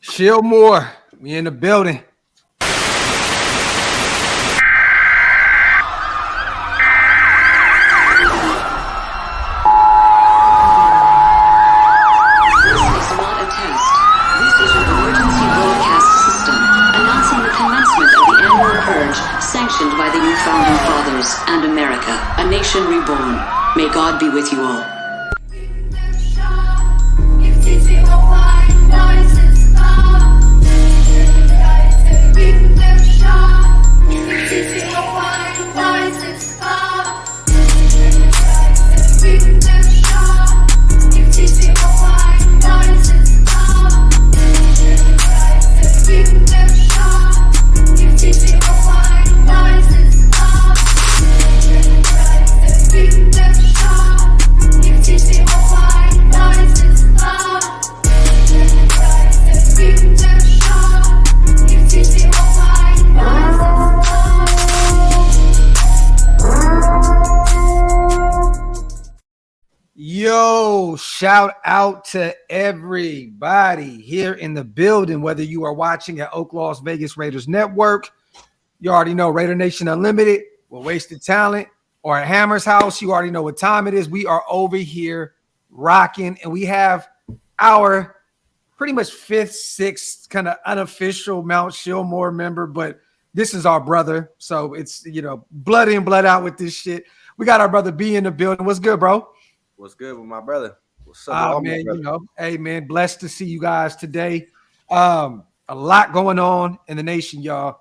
ShieldMore, we in the building. Sanctioned by the new founding fathers and America, a nation reborn. May God be with you all. Yo, shout out to everybody here in the building, whether you are watching at OakLosVegas Raiders Network, you already know Raider Nation Unlimited, with Wasted Talent, or at Hammer's house, you already know what time it is. We are over here rocking, and we have our pretty much fifth, sixth kind of unofficial Mount ShieldMore member, but this is our brother, so it's, you know, blood in, blood out with this shit. We got our brother B in the building. What's good, bro? What's good with my brother? What's up, man? You know, hey man, blessed to see you guys today. A lot going on in the nation, y'all.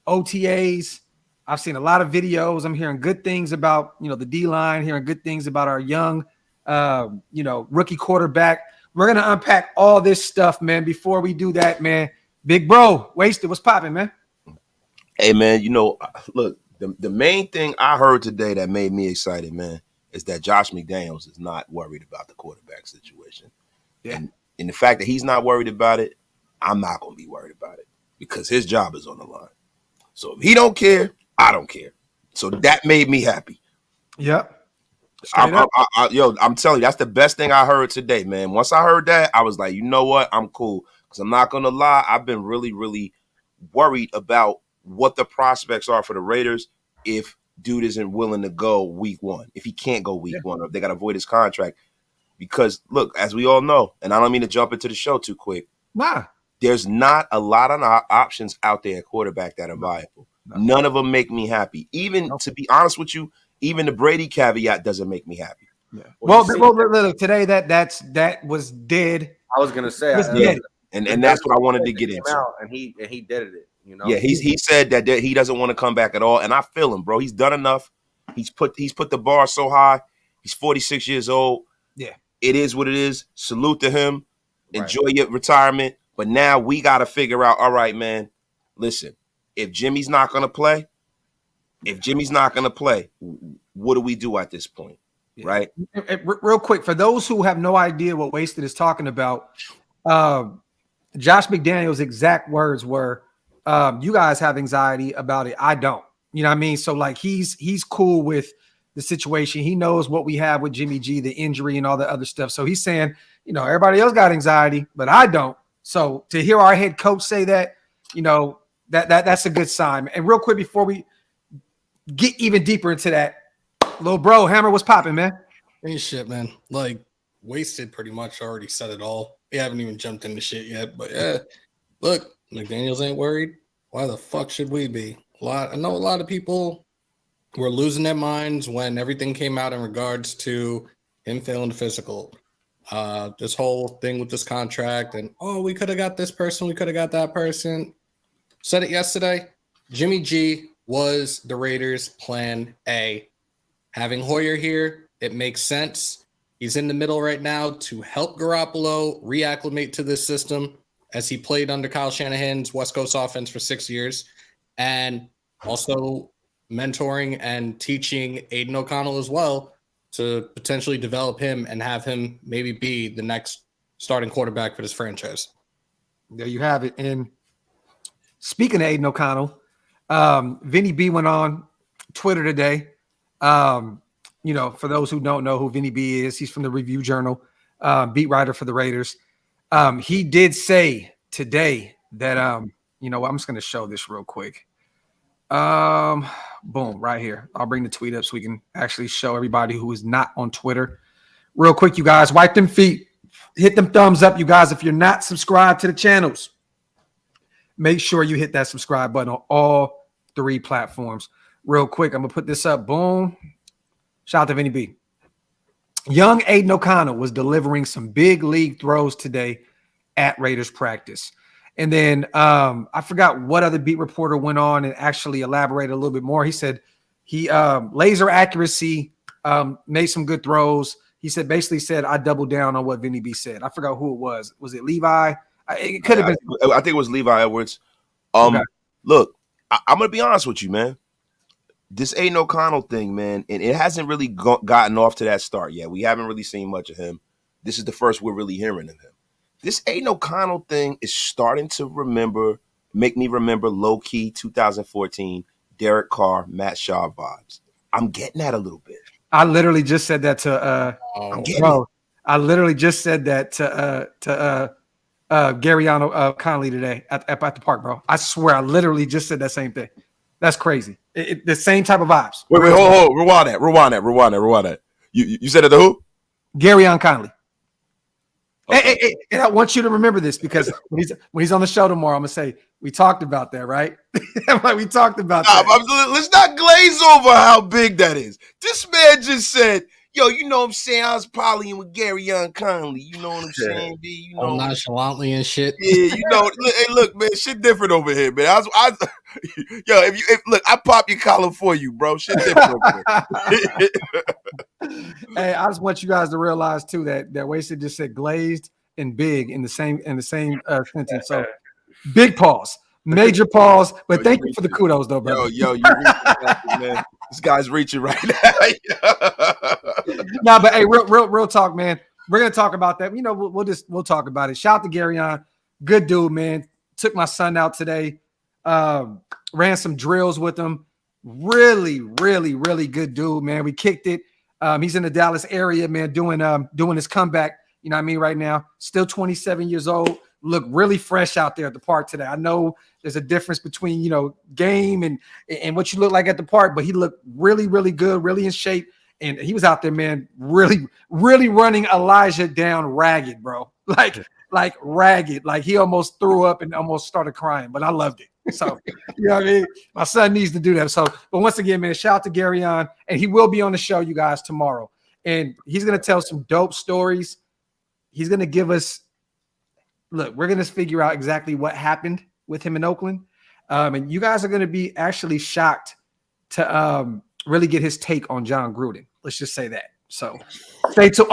OTAs. I've seen a lot of videos. I'm hearing good things about, you know, the D-line, hearing good things about our young, you know, rookie quarterback. We're gonna unpack all this stuff, man. Before we do that, man, big bro, Wasted, what's popping, man? Hey man, you know, look, the main thing I heard today that made me excited, man, is that Josh McDaniels is not worried about the quarterback situation. Yeah. And the fact that he's not worried about it, I'm not going to be worried about it because his job is on the line. So if he don't care, I don't care. So that made me happy. Yep. I'm telling you, that's the best thing I heard today, man. Once I heard that, I was like, you know what? I'm cool. Because I'm not going to lie, I've been really, really worried about what the prospects are for the Raiders if dude isn't willing to go week one, if he can't go week one, or if they got to avoid his contract. Because, look, as we all know, and I don't mean to jump into the show too quick, there's not a lot of options out there at quarterback that are viable. None of them make me happy. Even, to be honest with you, even the Brady caveat doesn't make me happy. Yeah. Well, look, today that was dead. I was going to say. And that's what I wanted to get into. And he did it. You know? Yeah, he said that he doesn't want to come back at all, and I feel him, bro. He's done enough. He's put the bar so high. He's 46 years old. Yeah, it is what it is. Salute to him. Enjoy your retirement. But now we got to figure out. All right, man. Listen, if Jimmy's not gonna play, what do we do at this point? Yeah. Right. Real quick, for those who have no idea what Wasted is talking about, Josh McDaniels' exact words were, you guys have anxiety about it. I don't. You know what I mean? So like he's cool with the situation. He knows what we have with Jimmy G, the injury and all the other stuff. So he's saying, you know, everybody else got anxiety, but I don't. So to hear our head coach say that, you know, that's a good sign. And real quick before we get even deeper into that, little bro, Hammer, what's popping, man? Ain't shit, man. Like Wasted pretty much already said it all. We haven't even jumped into shit yet, but yeah, look, McDaniels ain't worried. Why the fuck should we be? I know a lot of people were losing their minds when everything came out in regards to him failing the physical. This whole thing with this contract and, oh, we could have got this person, we could have got that person. Said it yesterday. Jimmy G was the Raiders' plan A. Having Hoyer here, it makes sense. He's in the middle right now to help Garoppolo reacclimate to this system as he played under Kyle Shanahan's West Coast offense for 6 years, and also mentoring and teaching Aiden O'Connell as well to potentially develop him and have him maybe be the next starting quarterback for this franchise. There you have it. And speaking of Aiden O'Connell, Vinny B went on Twitter today. You know, for those who don't know who Vinny B is, he's from the Review Journal, beat writer for the Raiders. He did say today that you know, I'm just gonna show this real quick. Boom, right here. I'll bring the tweet up so we can actually show everybody who is not on Twitter. Real quick, you guys, wipe them feet, hit them thumbs up, you guys. If you're not subscribed to the channels, make sure you hit that subscribe button on all 3 platforms. Real quick, I'm gonna put this up. Boom. Shout out to Vinny B. Young Aiden O'Connell was delivering some big league throws today at Raiders practice. And then I forgot what other beat reporter went on and actually elaborated a little bit more. He said he laser accuracy, made some good throws. He said basically said I doubled down on what Vinny B said. I forgot who it was. Was it Levi? It could have been. I think it was Levi Edwards. Okay. Look, I'm gonna be honest with you, man. This Aiden O'Connell thing, man, and it hasn't really gotten off to that start yet. We haven't really seen much of him. This is the first we're really hearing of him. This Aiden O'Connell thing is starting to make me remember low-key 2014 Derek Carr, Matt Shaw vibes. I'm getting that a little bit. I literally just said that to I literally just said that to Garyano Conley today at the park, bro. I swear I literally just said that same thing. That's crazy. The same type of vibes. Wait, hold. Rewind that. You said it to who? Garyon Conley. Okay. Hey, I want you to remember this because when he's on the show tomorrow, I'm gonna say we talked about that, right? We talked about that. Let's not glaze over how big that is. This man just said, "Yo, you know what I'm saying? I was polying with Garyon Conley. You know what I'm saying, B? You know, nonchalantly and shit. Yeah, you know. Hey, look, man, shit different over here, man. Yo, look, I pop your collar for you, bro. Shit different over here. Hey, I just want you guys to realize too that Wasted just said glazed and big in the same sentence. So big pause, major pause. But thank you for the kudos, though, bro. Yo, you reaching, man. This guy's reaching right now. Nah, but hey, real talk, man. We're gonna talk about that. You know, we'll talk about it. Shout out to Garyon, good dude, man. Took my son out today. Ran some drills with him. Really, really, really good dude, man. We kicked it. He's in the Dallas area, man, doing his comeback. You know what I mean? Right now, still 27 years old. Look really fresh out there at the park today. I know there's a difference between, you know, game and what you look like at the park, but he looked really, really good, really in shape. And he was out there, man, really, really running Elijah down ragged, bro. Like ragged. Like he almost threw up and almost started crying, but I loved it. So, you know what I mean? My son needs to do that. So, but once again, man, shout out to Garyon, and he will be on the show, you guys, tomorrow. And he's going to tell some dope stories. He's going to give us, look, we're going to figure out exactly what happened with him in Oakland. And you guys are going to be actually shocked to really get his take on John Gruden. Let's just say that. So stay tuned.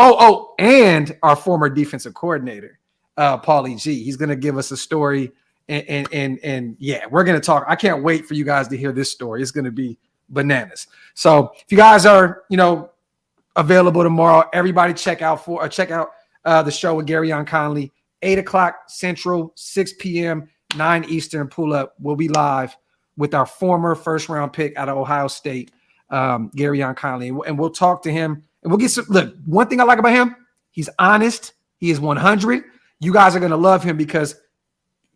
And our former defensive coordinator, Paulie G. He's going to give us a story. And yeah, we're going to talk. I can't wait for you guys to hear this story. It's going to be bananas. So if you guys are, you know, available tomorrow, everybody check out the show with Garyon Conley, 8:00 Central, 6 p.m., 9 Eastern. Pull up. We'll be live with our former first round pick out of Ohio State, Garyon Conley. And we'll talk to him and we'll get some. Look, one thing I like about him, he's honest. He is 100. You guys are going to love him because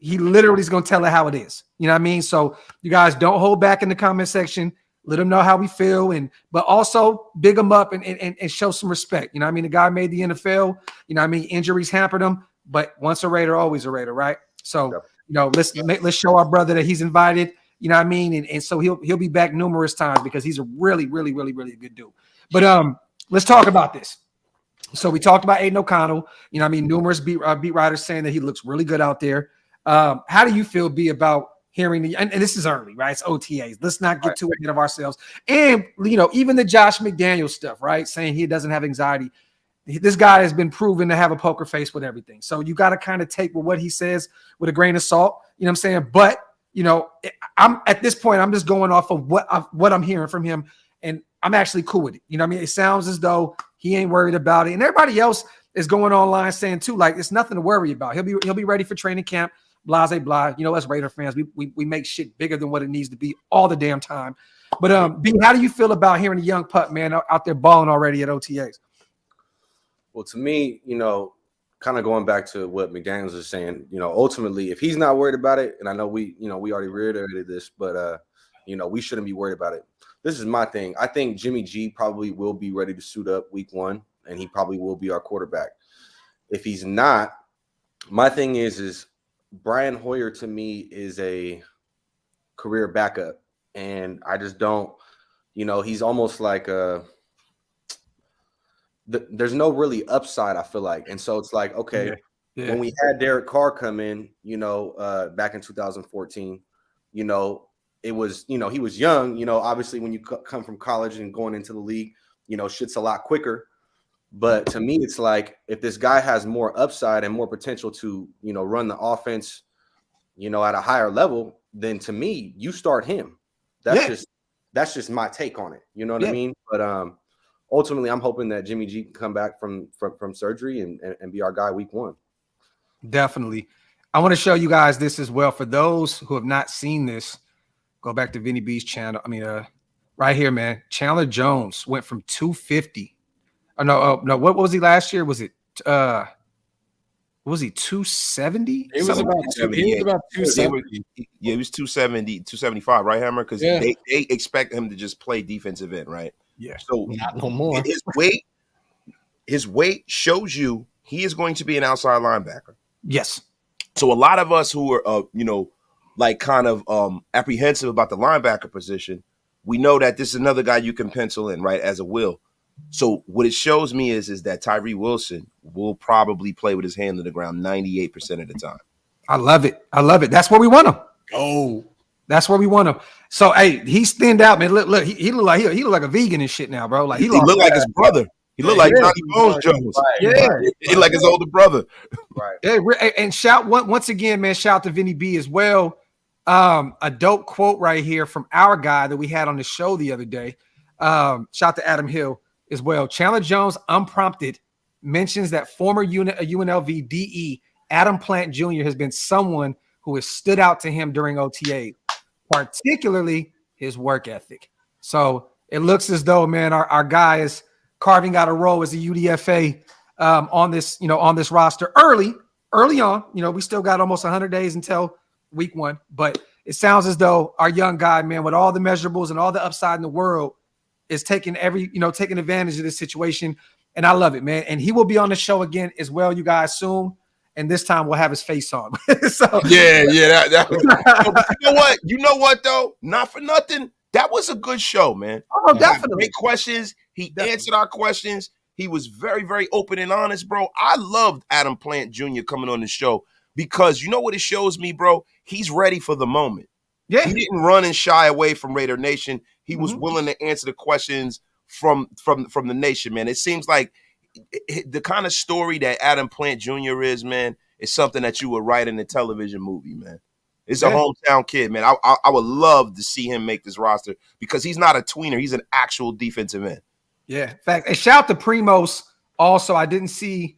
he literally is going to tell it how it is. You know what I mean? So you guys don't hold back in the comment section. Let him know how we feel, but also big him up and show some respect. You know what I mean? The guy made the NFL. You know what I mean? Injuries hampered him, but once a Raider, always a Raider, right? So, you know, let's show our brother that he's invited. You know what I mean? And so he'll be back numerous times because he's a really, really, really, really good dude. But let's talk about this. So we talked about Aiden O'Connell. You know what I mean? Numerous beat writers saying that he looks really good out there. How do you feel, B, about hearing and this is early, right? It's OTAs. Let's not get too ahead of ourselves. And, you know, even the Josh McDaniels stuff, right? Saying he doesn't have anxiety. This guy has been proven to have a poker face with everything. So you got to kind of take what he says with a grain of salt. You know what I'm saying? But, you know, I'm at this point, I'm just going off of what I'm hearing from him. And I'm actually cool with it. You know what I mean? It sounds as though he ain't worried about it. And everybody else is going online saying too, like, it's nothing to worry about. He'll be ready for training camp. Blase blah. You know, as Raider fans, we make shit bigger than what it needs to be all the damn time. But B, how do you feel about hearing a young pup, man, out there balling already at OTAs? Well, to me, you know, kind of going back to what McDaniels is saying, ultimately, if he's not worried about it, and I know we already reiterated this, but we shouldn't be worried about it. This is my thing. I think Jimmy G probably will be ready to suit up week 1, and he probably will be our quarterback. If he's not, my thing is Brian Hoyer to me is a career backup, and I just don't, he's almost like there's no really upside, I feel like. And so it's like, okay, when we had Derek Carr come in, back in 2014, it was, he was young, obviously when you come from college and going into the league, shit's a lot quicker. But to me, it's like, if this guy has more upside and more potential to, run the offense, at a higher level, then to me, you start him. That's just my take on it. You know what I mean? But, ultimately, I'm hoping that Jimmy G can come back from surgery and be our guy week 1. Definitely. I want to show you guys this as well. For those who have not seen this, go back to Vinny B's channel. Right here, man. Chandler Jones went from 250. No. What was he last year? Was it was he 270? It was about 270. Yeah, he was 270, 275, right, Hammer? Because they expect him to just play defensive end, right? Yeah. So not no more. His weight shows you he is going to be an outside linebacker. Yes. So a lot of us who are kind of apprehensive about the linebacker position, we know that this is another guy you can pencil in, right, as a will. So what it shows me is that Tyree Wilson will probably play with his hand on the ground 98% of the time. I love it. That's where we want him. Oh, that's where we want him. So, hey, he's thinned out, man. Look, he look like a vegan and shit now, bro. Like he look like his brother. He looked like Johnny Bones Jones. He like his older brother. Right. Yeah, and once again, man, shout out to Vinny B as well. A dope quote right here from our guy that we had on the show the other day. Shout out to Adam Hill as well. Chandler Jones, unprompted, mentions that former UNLV DE Adam Plant Jr. has been someone who has stood out to him during OTA, particularly his work ethic. So it looks as though, man, our guy is carving out a role as a UDFA on this roster early on. We still got almost 100 days until week 1, but it sounds as though our young guy, man, with all the measurables and all the upside in the world, is taking advantage of this situation. And I love it, man. And he will be on the show again as well, you guys, soon. And this time we'll have his face on. So you know what though? Not for nothing. That was a good show, man. Oh, definitely. Great questions. He answered our questions. He was very, very open and honest, bro. I loved Adam Plant Jr. coming on the show because you know what it shows me, bro? He's ready for the moment. Yeah. He didn't run and shy away from Raider Nation. He was willing to answer the questions from the nation, man. It seems like the kind of story that Adam Plant Jr. is, man, is something that you would write in a television movie, man. It's a hometown kid, man. I would love to see him make this roster because he's not a tweener. He's an actual defensive end. Yeah. In fact, and shout out to Primos also. I didn't see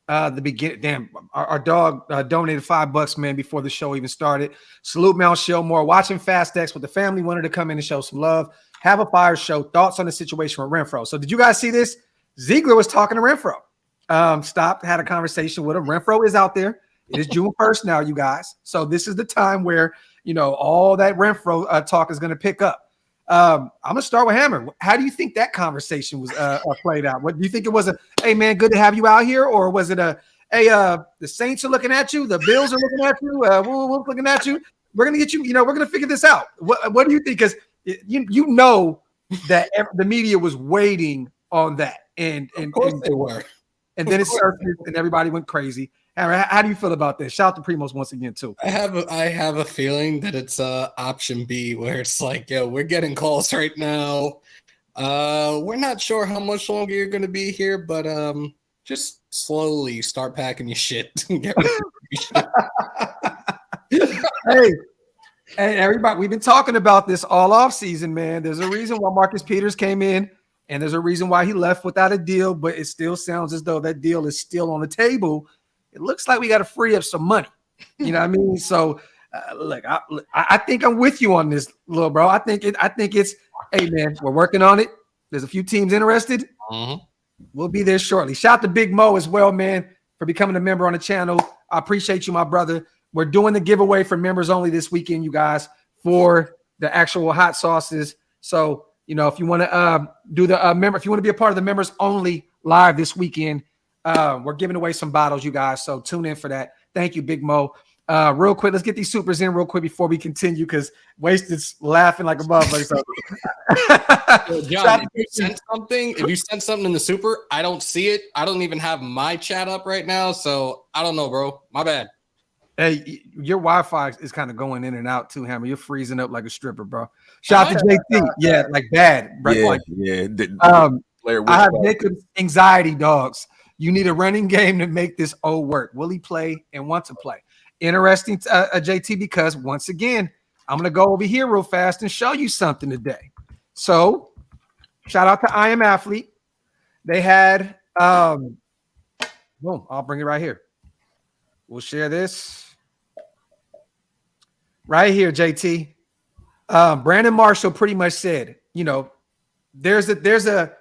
the beginning. Damn, our dog donated $5, man, before the show even started. Salute Mount ShieldMore. Watching Fast X with the family, wanted to come in and show some love. Have a fire show. Thoughts on the situation with Renfro. So did you guys see this? Ziegler was talking to Renfro. Stopped, had a conversation with him. Renfro is out there. It is June 1st now, you guys. So this is the time where, all that Renfro talk is going to pick up. I'm going to start with Hammer. How do you think that conversation was played out? What do you think it was hey, man, good to have you out here? Or was it hey, the Saints are looking at you. The Bills are looking at you. We're looking at you. We're going to get you. We're going to figure this out. What do you think? Because you know that the media was waiting on that. And of course they were. And then it surfaced and everybody went crazy. How do you feel about this? Shout out to Primos once again, too. I have a feeling that it's option B, where it's like, we're getting calls right now. We're not sure how much longer you're going to be here, but just slowly start packing your shit and get rid of your shit. Hey, everybody, we've been talking about this all off season, man. There's a reason why Marcus Peters came in, and there's a reason why he left without a deal, but it still sounds as though that deal is still on the table. It looks like we got to free up some money. You know what I mean? So, look, I think I'm with you on this, little bro. I think it's, hey, man, we're working on it. There's a few teams interested. Mm-hmm. We'll be there shortly. Shout out to Big Mo as well, man. for becoming a member on the channel. I appreciate you, my brother. We're doing the giveaway for members only this weekend, you guys, for the actual hot sauces. So, if you want to do the member, if you want to be a part of the members only live this weekend, we're giving away some bottles, you guys. So tune in for that. Thank you, Big Mo. Real quick, let's get these supers in real quick before we continue, because Wasted's laughing like a motherfucker. So. John, if you sent something in the super, I don't see it. I don't even have my chat up right now, so I don't know, bro. My bad. Hey, your Wi-Fi is kind of going in and out too, Hammer. You're freezing up like a stripper, bro. Shout out to JT. Yeah, like bad. Right? I have Jacob's anxiety, dogs. You need a running game to make this O work. Will he play and want to play? Interesting, JT, because once again, I'm going to go over here real fast and show you something today. So, shout out to I Am Athlete. They had, boom, I'll bring it right here. We'll share this right here, JT. Brandon Marshall pretty much said, there's a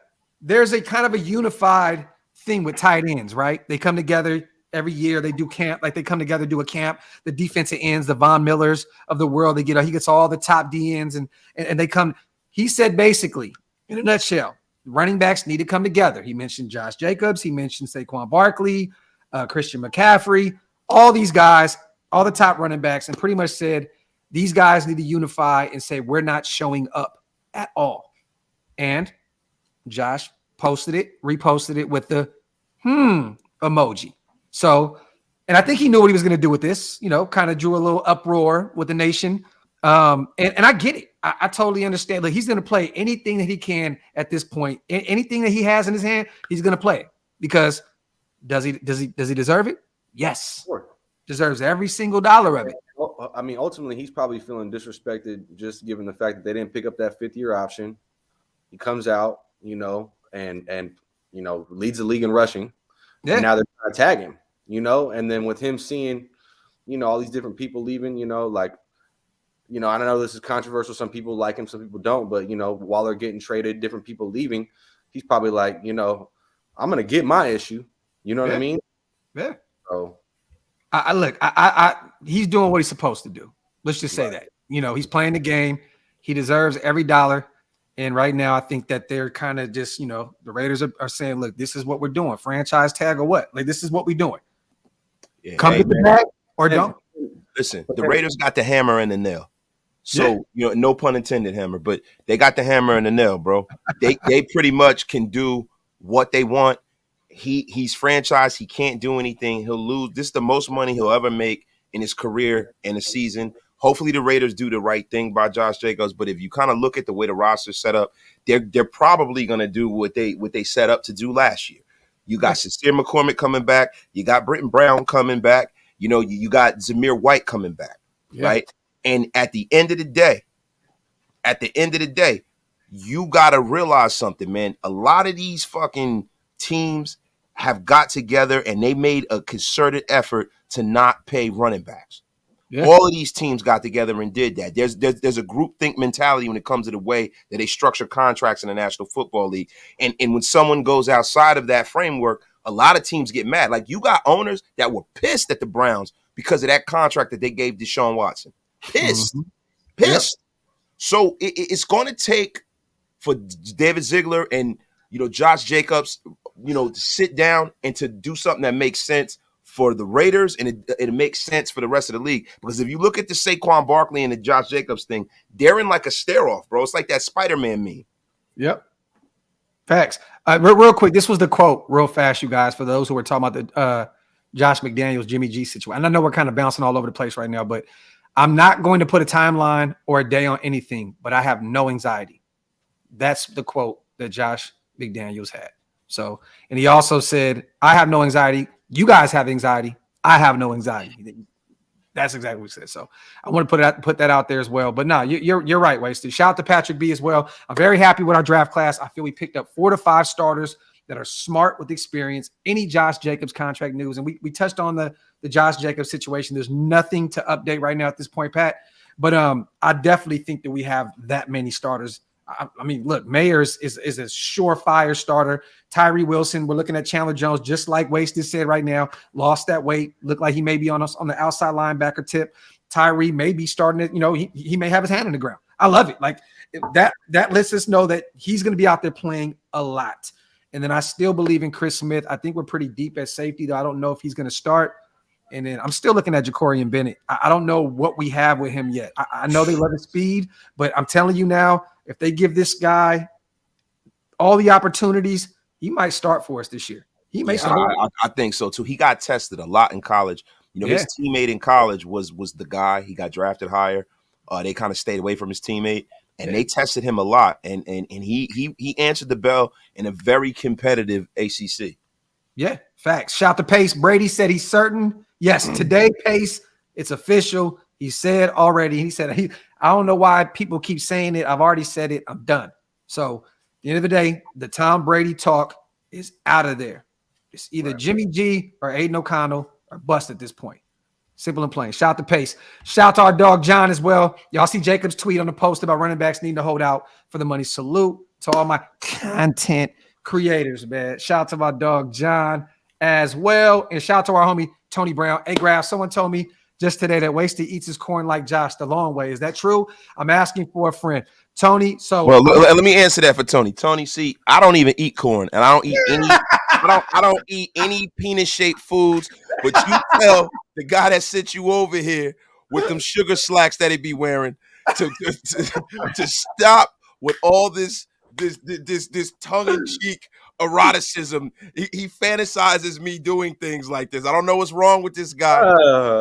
kind of a unified thing with tight ends, right? They come together every year. They do camp, like they come together, do a camp. The defensive ends, the Von Millers of the world, he gets all the top D ends and they come. He said basically, in a nutshell, running backs need to come together. He mentioned Josh Jacobs. He mentioned Saquon Barkley, Christian McCaffrey, all these guys, all the top running backs, and pretty much said these guys need to unify and say we're not showing up at all. And Josh reposted it with the emoji. So, and I think he knew what he was going to do with this, kind of drew a little uproar with the nation. And I get it. I totally understand. Like, he's going to play anything that he can at this point. Anything that he has in his hand, he's going to play it. Because does he deserve it? Yes. Sure. Deserves every single dollar of it. Well, I mean, ultimately, he's probably feeling disrespected just given the fact that they didn't pick up that fifth-year option. He comes out, and leads the league in rushing. Yeah. And now they're trying to tag him, and then with him seeing, all these different people leaving, I don't know, this is controversial. Some people like him, some people don't, but while they're getting traded, different people leaving, he's probably like, I'm going to get my issue. You know what I mean? Yeah. So he's doing what he's supposed to do. Let's just say that, he's playing the game. He deserves every dollar. And right now, I think that they're kind of just, the Raiders are saying, look, this is what we're doing. Franchise tag or what? Like, this is what we're doing. Yeah, Come get the bag or don't. Listen, the Raiders got the hammer and the nail. So, no pun intended, hammer, but they got the hammer and the nail, bro. They pretty much can do what they want. He's franchised. He can't do anything. He'll lose. This is the most money he'll ever make in his career in a season. Hopefully the Raiders do the right thing by Josh Jacobs. But if you kind of look at the way the roster's set up, they're probably going to do what they set up to do last year. You got Sincere McCormick coming back. You got Britton Brown coming back. You got Zamir White coming back, right? And at the end of the day, you got to realize something, man. A lot of these fucking teams have got together and they made a concerted effort to not pay running backs. Yeah. All of these teams got together and did that. There's a groupthink mentality when it comes to the way that they structure contracts in the National Football League. And when someone goes outside of that framework, a lot of teams get mad. Like, you got owners that were pissed at the Browns because of that contract that they gave Deshaun Watson. Pissed. Yep. So it's going to take for David Ziegler and, Josh Jacobs, to sit down and to do something that makes sense for the Raiders, and it makes sense for the rest of the league. Because if you look at the Saquon Barkley and the Josh Jacobs thing, they're in like a stare-off, bro. It's like that Spider-Man meme. Yep. Facts. Real quick, this was the quote real fast, you guys, for those who were talking about the Josh McDaniels, Jimmy G situation. And I know we're kind of bouncing all over the place right now, but I'm not going to put a timeline or a day on anything, but I have no anxiety. That's the quote that Josh McDaniels had. So, and he also said, I have no anxiety. You guys have anxiety. I have no anxiety. That's exactly what he said. So I want to put that out there as well. But no, you're right, Wasted. Shout out to Patrick B as well. I'm very happy with our draft class. I feel we picked up 4 to 5 starters that are smart with experience. Any Josh Jacobs contract news, and we touched on the Josh Jacobs situation. There's nothing to update right now at this point, Pat. But I definitely think that we have that many starters I mean, look, Mayers is a surefire starter. Tyree Wilson, we're looking at Chandler Jones, just like Wasted said right now, lost that weight, looked like he may be on the outside linebacker tip. Tyree may be starting it, he may have his hand in the ground. I love it. Like that lets us know that he's going to be out there playing a lot. And then I still believe in Chris Smith. I think we're pretty deep at safety, though. I don't know if he's going to start. And then I'm still looking at Jacorian Bennett. I don't know what we have with him yet. I know they love his speed, but I'm telling you now, if they give this guy all the opportunities, he might start for us this year. He may start. I think so too. He got tested a lot in college. His teammate in college was the guy. He got drafted higher. They kind of stayed away from his teammate, and they tested him a lot. And he answered the bell in a very competitive ACC. Yeah, facts. Shout to Pace. Brady said he's certain. Yes, today, Pace, it's official. He said already. He said, I don't know why people keep saying it. I've already said it. I'm done. So at the end of the day, the Tom Brady talk is out of there. It's either Jimmy G or Aiden O'Connell or bust at this point. Simple and plain. Shout to Pace. Shout to our dog John as well. Y'all see Jacob's tweet on the post about running backs needing to hold out for the money. Salute to all my content creators, man. Shout out to my dog John as well. And shout out to our homie Tony Brown. Hey, Graphk, someone told me just today that Wasted eats his corn like Josh the long way. Is that true? I'm asking for a friend. Tony, so let me answer that for Tony. Tony, see, I don't even eat corn, and I don't eat any I don't eat any penis-shaped foods, but you tell the guy that sits you over here with them sugar slacks that he be wearing to stop with all this tongue-in-cheek eroticism. He fantasizes me doing things like this. I don't know what's wrong with this guy.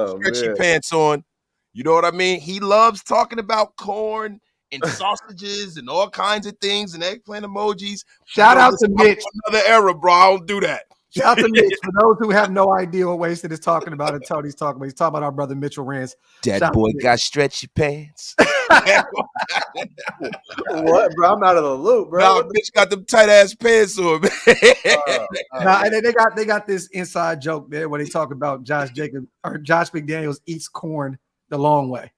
Stretchy pants on. You know what I mean? He loves talking about corn and sausages and all kinds of things and eggplant emojis. Shout out to Mitch. Another era, bro. I don't do that. Shout out to Mitch. For those who have no idea what Wasted is talking about and Tony's talking about, he's talking about our brother Mitchell Renz. That boy got stretchy pants. What, bro? I'm out of the loop, bro. Nah, bitch got them tight ass pants on, man. And they got this inside joke there where they talk about Josh McDaniels eats corn the long way.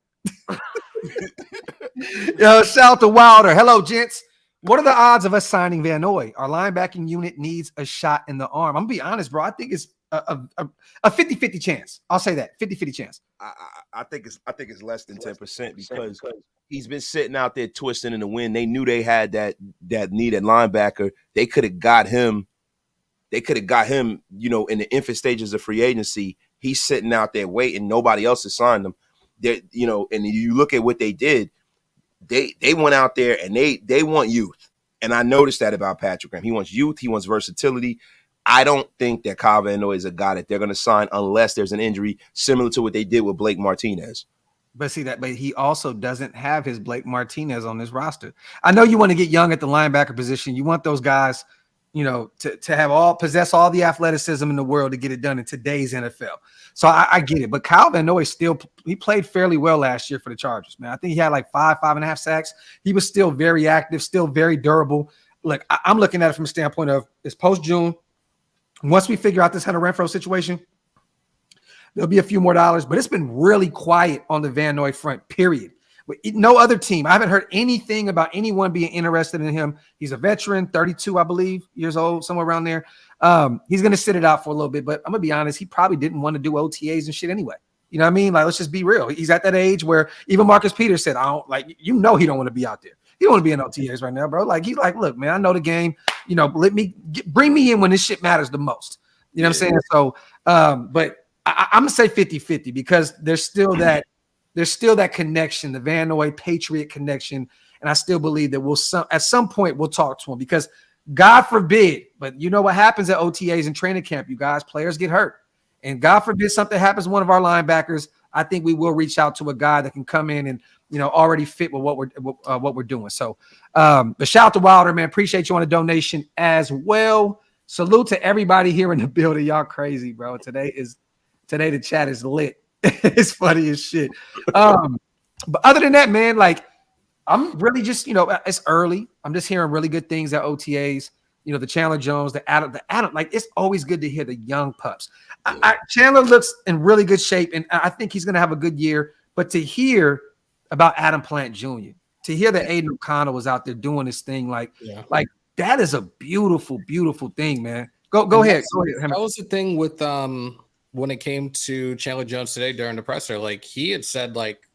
Yo, shout out to Wilder. Hello, gents. What are the odds of us signing Van Noy? Our linebacking unit needs a shot in the arm. I'm gonna be honest, bro. I think it's a 50-50 chance. I'll say that 50-50 chance. I think it's less than 10% because he's been sitting out there twisting in the wind. They knew they had that needed linebacker. They could have got him. In the infant stages of free agency. He's sitting out there waiting. Nobody else has signed him. And you look at what they did. They went out there and they want youth. And I noticed that about Patrick Graham. He wants youth. He wants versatility. I don't think that Kyle Van Noy is a guy that they're going to sign unless there's an injury similar to what they did with Blake Martinez. But he also doesn't have his Blake Martinez on this roster. I know you want to get young at the linebacker position. You want those guys, to possess all the athleticism in the world to get it done in today's NFL. So I get it. But Kyle Van Noy he played fairly well last year for the Chargers, man. I think he had like 5.5 sacks. He was still very active, still very durable. Look, I'm looking at it from a standpoint of it's post-June. Once we figure out this Hunter Renfrow situation, there'll be a few more dollars, but it's been really quiet on the Van Noy front, period. No other team. I haven't heard anything about anyone being interested in him. He's a veteran, 32, I believe, years old, somewhere around there. He's going to sit it out for a little bit, but I'm going to be honest, he probably didn't want to do OTAs and shit anyway. You know what I mean? Like, let's just be real. He's at that age where even Marcus Peters said, he don't want to be out there. He don't want to be in OTAs right now, bro. Like, he's like, look, man, I know the game. Bring me in when this shit matters the most. You know what I'm saying? So, but I'm going to say 50-50 because there's still that connection, the Van Noy Patriot connection. And I still believe that at some point we'll talk to him because God forbid, but you know what happens at OTAs and training camp, you guys, players get hurt. And God forbid something happens to one of our linebackers. I think we will reach out to a guy that can come in and, already fit with what we're doing. So, but shout out to Wilder, man. Appreciate you on the donation as well. Salute to everybody here in the building. Y'all crazy, bro. Today the chat is lit. It's funny as shit. But other than that, man, like I'm really just, it's early. I'm just hearing really good things at OTAs. The Chandler Jones, the Adam, like it's always good to hear the young pups. Chandler looks in really good shape, and I think he's going to have a good year. But to hear about Adam Plant Jr., to hear that Aiden O'Connell was out there doing this thing, like that is a beautiful, beautiful thing, man. Go ahead. Go ahead. That was the thing with when it came to Chandler Jones today during the presser. Like he had said, like,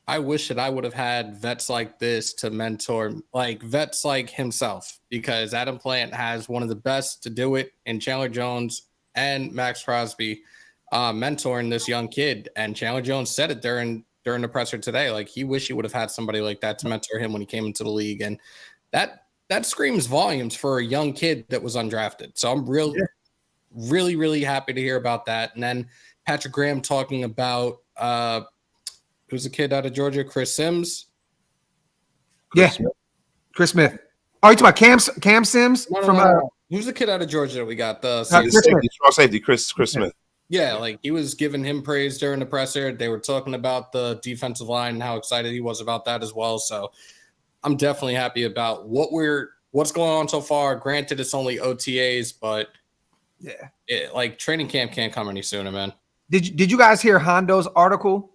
I wish that I would have had vets like this to mentor, like vets like himself, because Adam Plant has one of the best to do it in Chandler Jones and Max Crosby mentoring this young kid. And Chandler Jones said it during the presser today. Like he wished he would have had somebody like that to mentor him when he came into the league. And that screams volumes for a young kid that was undrafted. So I'm really, really happy to hear about that. And then Patrick Graham talking about who's the kid out of Georgia? Chris Sims. Chris Smith. Oh, you talking about Cam Sims? No. Who's the kid out of Georgia that we got? The safety, Chris Smith. Yeah, like he was giving him praise during the presser. They were talking about the defensive line and how excited he was about that as well. So I'm definitely happy about what's going on so far. Granted, it's only OTAs, but like training camp can't come any sooner, man. Did you guys hear Hondo's article?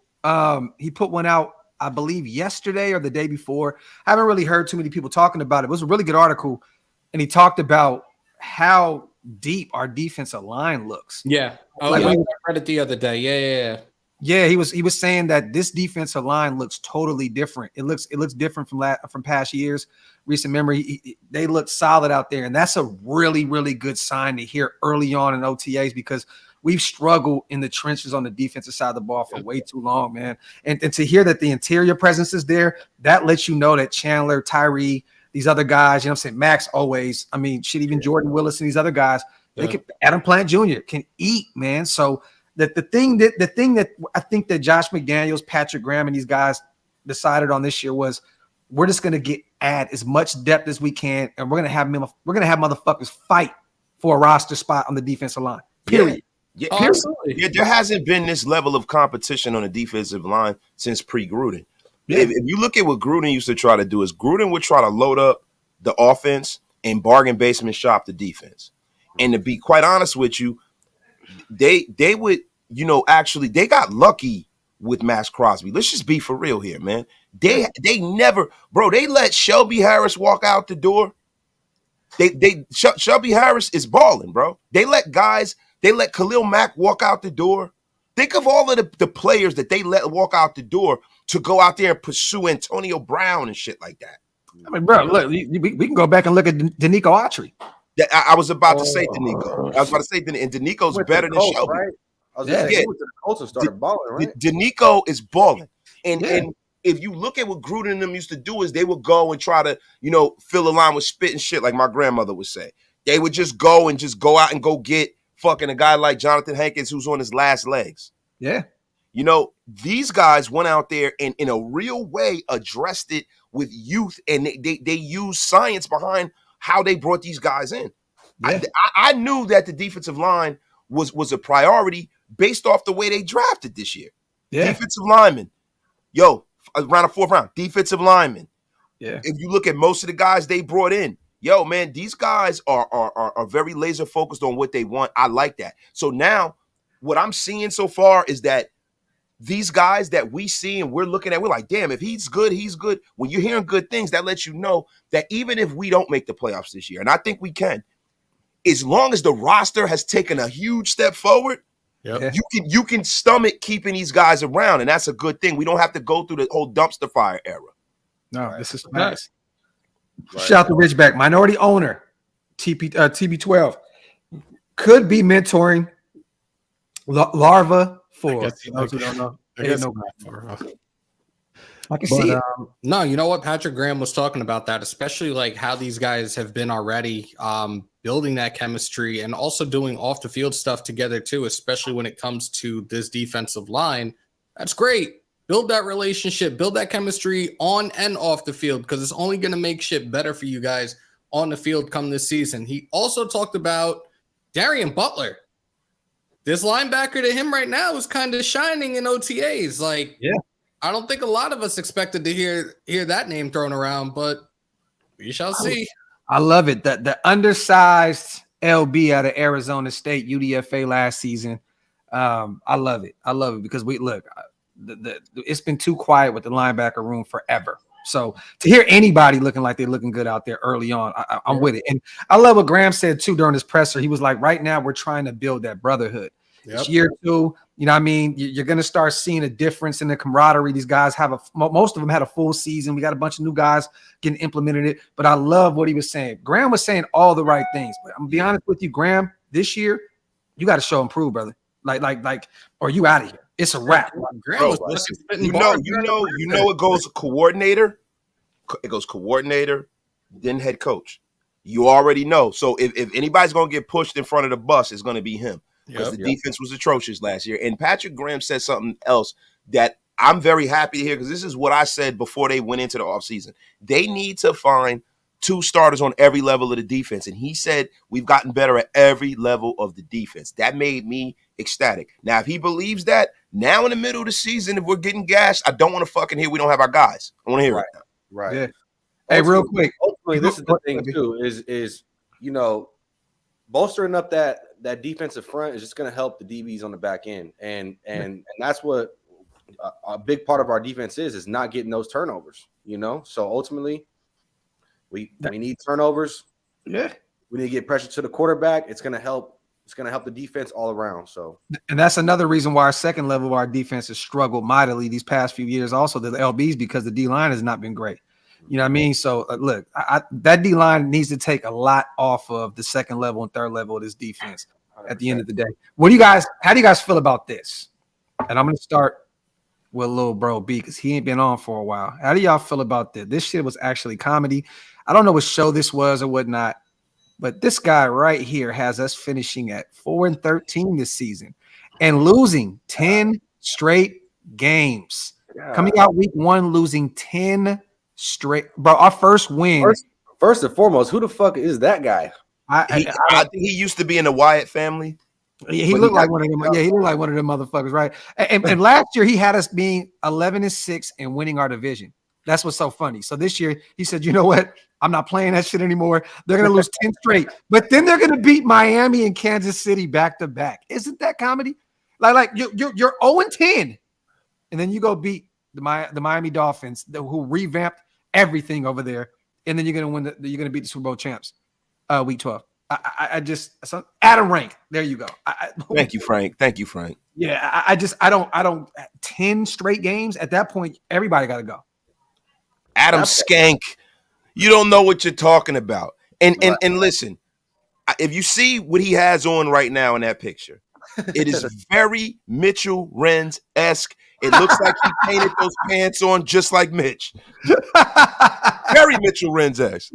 He put one out, I believe, yesterday or the day before. I haven't really heard too many people talking about it. It was a really good article, and he talked about how deep our defensive line looks. Yeah. I read it the other day. Yeah, he was saying that this defensive line looks totally different. It looks different from past years. Recent memory, they look solid out there, and that's a really, really good sign to hear early on in OTAs, because we've struggled in the trenches on the defensive side of the ball for way too long, man. And to hear that the interior presence is there, that lets you know that Chandler, Tyree, these other guys, you know what I'm saying, Max always, I mean, shit, even Jordan Willis and these other guys, they can, Adam Plant Jr. can eat, man. So the thing that I think that Josh McDaniels, Patrick Graham, and these guys decided on this year was we're just gonna add as much depth as we can, and we're gonna have motherfuckers fight for a roster spot on the defensive line. Period. Yeah, there hasn't been this level of competition on the defensive line since pre-Gruden. Yeah. If you look at what Gruden used to try to do, is Gruden would try to load up the offense and bargain basement shop the defense. And to be quite honest with you, they would, actually they got lucky with Max Crosby. Let's just be for real here, man. They never, bro, they let Shelby Harris walk out the door. Shelby Harris is balling, bro. They let Khalil Mack walk out the door. Think of all of the players that they let walk out the door to go out there and pursue Antonio Brown and shit like that. I mean, bro, look, we can go back and look at Danico Autry. I was about to say Danico. And Danico's better than Shelby. Right? I was going to say, he went to the Colts and started balling, right? Danico is balling. And if you look at what Gruden and them used to do, is they would go and try to, fill the line with spit and shit, like my grandmother would say. They would just go out and go get fucking a guy like Jonathan Hankins, who's on his last legs. Yeah. These guys went out there and in a real way addressed it with youth, and they used science behind how they brought these guys in. Yeah. I knew that the defensive line was a priority based off the way they drafted this year. Yeah. Defensive linemen. Around the fourth round, defensive linemen. Yeah. If you look at most of the guys they brought in, man, these guys are very laser focused on what they want. I like that. So now what I'm seeing so far is that these guys that we see and we're looking at, we're like, damn, if he's good, he's good. When you're hearing good things, that lets you know that even if we don't make the playoffs this year, and I think we can, as long as the roster has taken a huge step forward, you can stomach keeping these guys around, and that's a good thing. We don't have to go through the whole dumpster fire era. No, this is nice. Right. Shout out to Ridgeback, minority owner, TB12, could be mentoring Larva for. I can see it. No, you know what? Patrick Graham was talking about that, especially like how these guys have been already building that chemistry and also doing off the field stuff together too, especially when it comes to this defensive line. That's great. Build that relationship, build that chemistry on and off the field, because it's only going to make shit better for you guys on the field come this season. He also talked about Darian Butler. This linebacker to him right now is kind of shining in OTAs. Like, I don't think a lot of us expected to hear that name thrown around, but we shall see. I love it. The undersized LB out of Arizona State, UDFA last season. I love it. I love it because it's been too quiet with the linebacker room forever. So to hear anybody looking like they're looking good out there early on, I'm with it. And I love what Graham said too during his presser. He was like, right now we're trying to build that brotherhood. It's year 2. You know what I mean? You're going to start seeing a difference in the camaraderie. These guys most of them had a full season. We got a bunch of new guys getting implemented it. But I love what he was saying. Graham was saying all the right things. But I'm going to be honest with you, Graham, this year, you got to show improve, brother. Like, or you out of here. It's a wrap. Bro, listen, you know, it goes coordinator. It goes coordinator, then head coach. You already know. So if anybody's going to get pushed in front of the bus, it's going to be him. Because the defense was atrocious last year. And Patrick Graham said something else that I'm very happy to hear, because this is what I said before they went into the offseason. They need to find 2 starters on every level of the defense. And he said we've gotten better at every level of the defense. That made me ecstatic. Now, if he believes that, now in the middle of the season, if we're getting gashed, I don't want to fucking hear we don't have our guys. I want to hear it. Right. Yeah. Hey, real quick. Ultimately, this is the thing, too, is you know, bolstering up that defensive front is just going to help the DBs on the back end. And that's what a big part of our defense is not getting those turnovers, you know? So ultimately, we need turnovers. Yeah. We need to get pressure to the quarterback. It's going to help. It's going to help the defense all around. So, and that's another reason why our second level of our defense has struggled mightily these past few years. Also, the LBs, because the D line has not been great. You know what I mean? So look, that D line needs to take a lot off of the second level and third level of this defense. 100%. At the end of the day, how do you guys feel about this? And I'm going to start with little bro B, because he ain't been on for a while. How do y'all feel about this? This shit was actually comedy. I don't know what show this was or whatnot, but this guy right here has us finishing at 4-13 this season and losing 10 straight games. Coming out week 1, losing 10 straight. Bro, our first win. First and foremost, who the fuck is that guy? I think he used to be in the Wyatt family. He looked like one of them. Yeah, he looked like one of them motherfuckers, right? And last year he had us being 11-6 and winning our division. That's what's so funny. So this year he said, you know what? I'm not playing that shit anymore. They're gonna lose 10 straight, but then they're gonna beat Miami and Kansas City back to back. Isn't that comedy? Like you're 0-10, and then you go beat the Miami Dolphins, who revamped everything over there, and then you're gonna beat the Super Bowl champs, week 12. Adam Rank. There you go. Thank you, Frank. Yeah, I don't 10 straight games at that point. Everybody got to go. Adam Skank, you don't know what you're talking about. And listen, if you see what he has on right now in that picture, it is very Mitchell Renz-esque. It looks like he painted those pants on just like Mitch. Very Mitchell Renz-esque.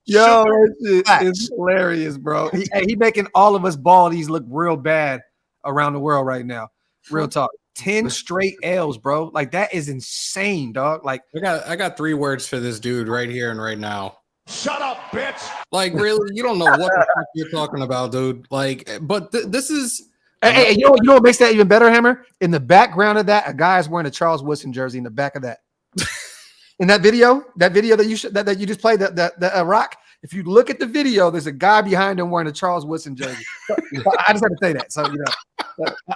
Yo, that shit is hilarious, bro. He making all of us baldies look real bad around the world right now. Real talk. 10 straight L's, bro. Like, that is insane, dog. Like, I got 3 words for this dude right here and right now. Shut up, bitch. Like, really, you don't know what the fuck you're talking about, dude. Like, but this is. Hey, you know what makes that even better, Hammer? In the background of that, a guy is wearing a Charles Woodson jersey in the back of that. In that video that you just played, the Rock. If you look at the video, there's a guy behind him wearing a Charles Woodson jersey. I just had to say that. So, you know,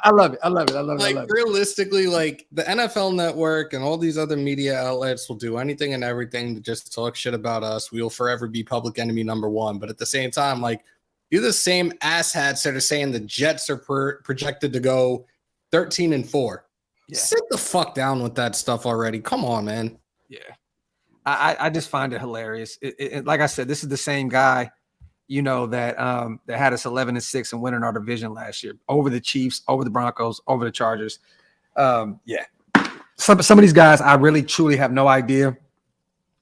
I love it. Like, realistically, like, the NFL Network and all these other media outlets will do anything and everything to just talk shit about us. We will forever be public enemy number 1. But at the same time, like, you're the same asshats that are saying the Jets are projected to go 13-4. Yeah. Sit the fuck down with that stuff already. Come on, man. Yeah. I just find it hilarious. Like I said, this is the same guy, you know, that had us 11-6 and winning our division last year over the Chiefs, over the Broncos, over the Chargers. Yeah. Some of these guys, I really truly have no idea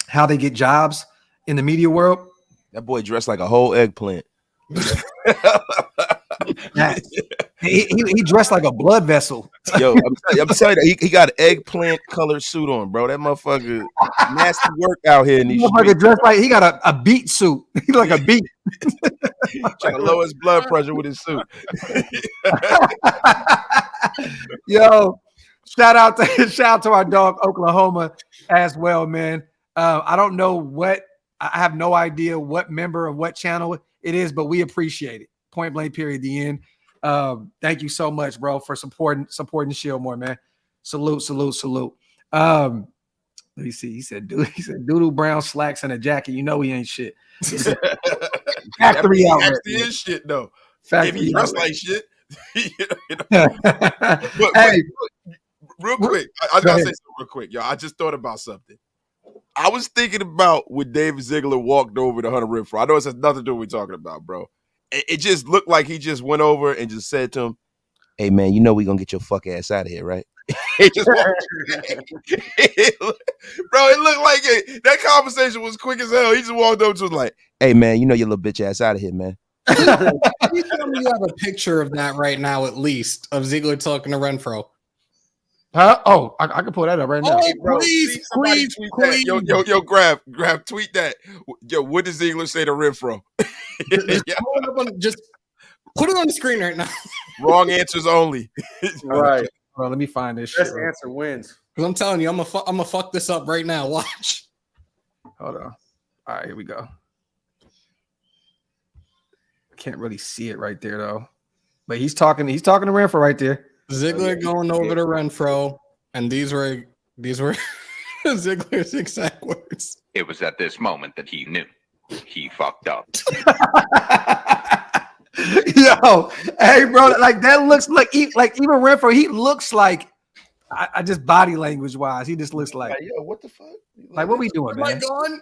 how they get jobs in the media world. That boy dressed like a whole eggplant. He dressed like a blood vessel. Yo, I'm telling you, he got an eggplant colored suit on, bro. That motherfucker nasty work out here in these streets. Dressed like he got a beet suit. He's like a beet. Trying to lower his blood pressure with his suit. Yo, shout out to our dog Oklahoma as well, man. I don't know I have no idea what member of what channel it is, but we appreciate it. Point blank, period, the end. Thank you so much, bro, for supporting ShieldMore, man. Salute. Let me see. He said doodle brown slacks and a jacket. You know he ain't shit. He said, factory outlet. Actually is shit though. Factory If he dressed outlet. like shit. Hey, real quick. I gotta say something real quick, y'all. I just thought about something. I was thinking about when David Ziegler walked over to Hunter Renfrow. I know it has nothing to do with what we're talking about, bro. It just looked like he just went over and just said to him, "Hey man, you know we gonna get your fuck ass out of here, right?" He just walked. Bro, it looked like it. That conversation was quick as hell. He just walked over to him like, "Hey man, you know your little bitch ass out of here, man." You tell me you have a picture of that right now, at least, of Ziegler talking to Renfro. huh? Oh, I can pull that up right now. Oh, Bro, please, somebody please, tweet please. that. Yo, Graphk, tweet that. Yo, what does Ziegler say to Renfro? Just put it on the screen right now. Wrong answers only. Right. Well, let me find this Best shit. answer wins. Because I'm telling you, I'm gonna fuck this up right now. Watch. Hold on. All right, here we go. Can't really see it right there though, but he's talking to Renfro right there. Ziegler going over to Renfro, and these were Ziegler's exact words. It was at this moment that he knew he fucked up. Yo, hey, bro, like that looks like even Renfro. He looks like I just body language wise, he just looks like yo, what the fuck? Like what we doing, Am I man? gone?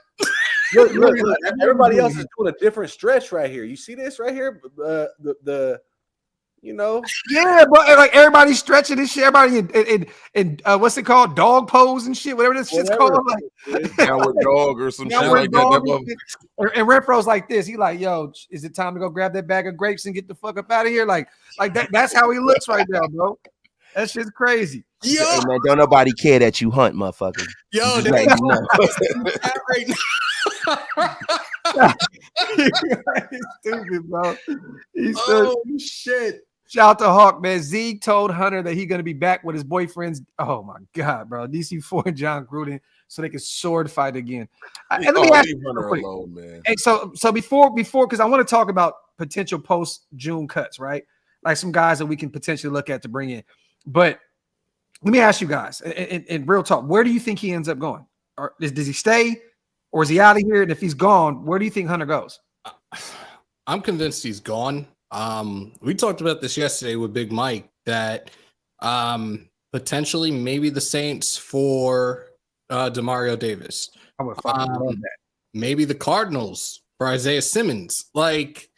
Look, everybody else is doing a different stretch right here. You see this right here? The you know, yeah, but like everybody's stretching this shit. Everybody in what's it called? Dog pose and shit, whatever this shit's called. Like Downward dog or some shit like that. And Renfro's like this. He like, yo, is it time to go grab that bag of grapes and get the fuck up out of here? Like that's how he looks right now, bro. That shit's crazy. Yo, Hey, man, don't nobody care that you hunt, motherfucker. yo, Just letting you know. right now. He's stupid, bro. He's oh shit. Shout out to Hawk, man. Zeke told Hunter that he's gonna be back with his boyfriends. Oh my god, bro. DC4 and John Gruden, so they can sword fight again. And let me ask you Hunter alone, man. Hey, so before, because I want to talk about potential post June cuts, right? Like some guys that we can potentially look at to bring in. But let me ask you guys, in real talk, where do you think he ends up going? Or does he stay, or is he out of here? And if he's gone, where do you think Hunter goes? I'm convinced he's gone. We talked about this yesterday with Big Mike that potentially maybe the Saints for Demario Davis. I would fucking love that. Maybe the Cardinals for Isaiah Simmons. Like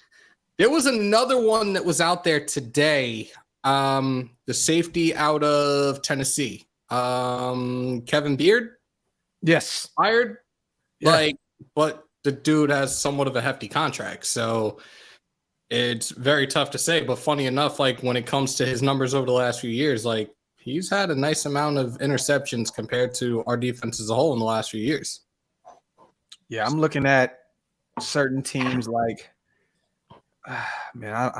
there was another one that was out there today. The safety out of Tennessee. Kevin Beard. Yes. Fired. Yeah. Like, but the dude has somewhat of a hefty contract. So it's very tough to say, but funny enough, like when it comes to his numbers over the last few years, like he's had a nice amount of interceptions compared to our defense as a whole in the last few years. Yeah, I'm looking at certain teams like, man,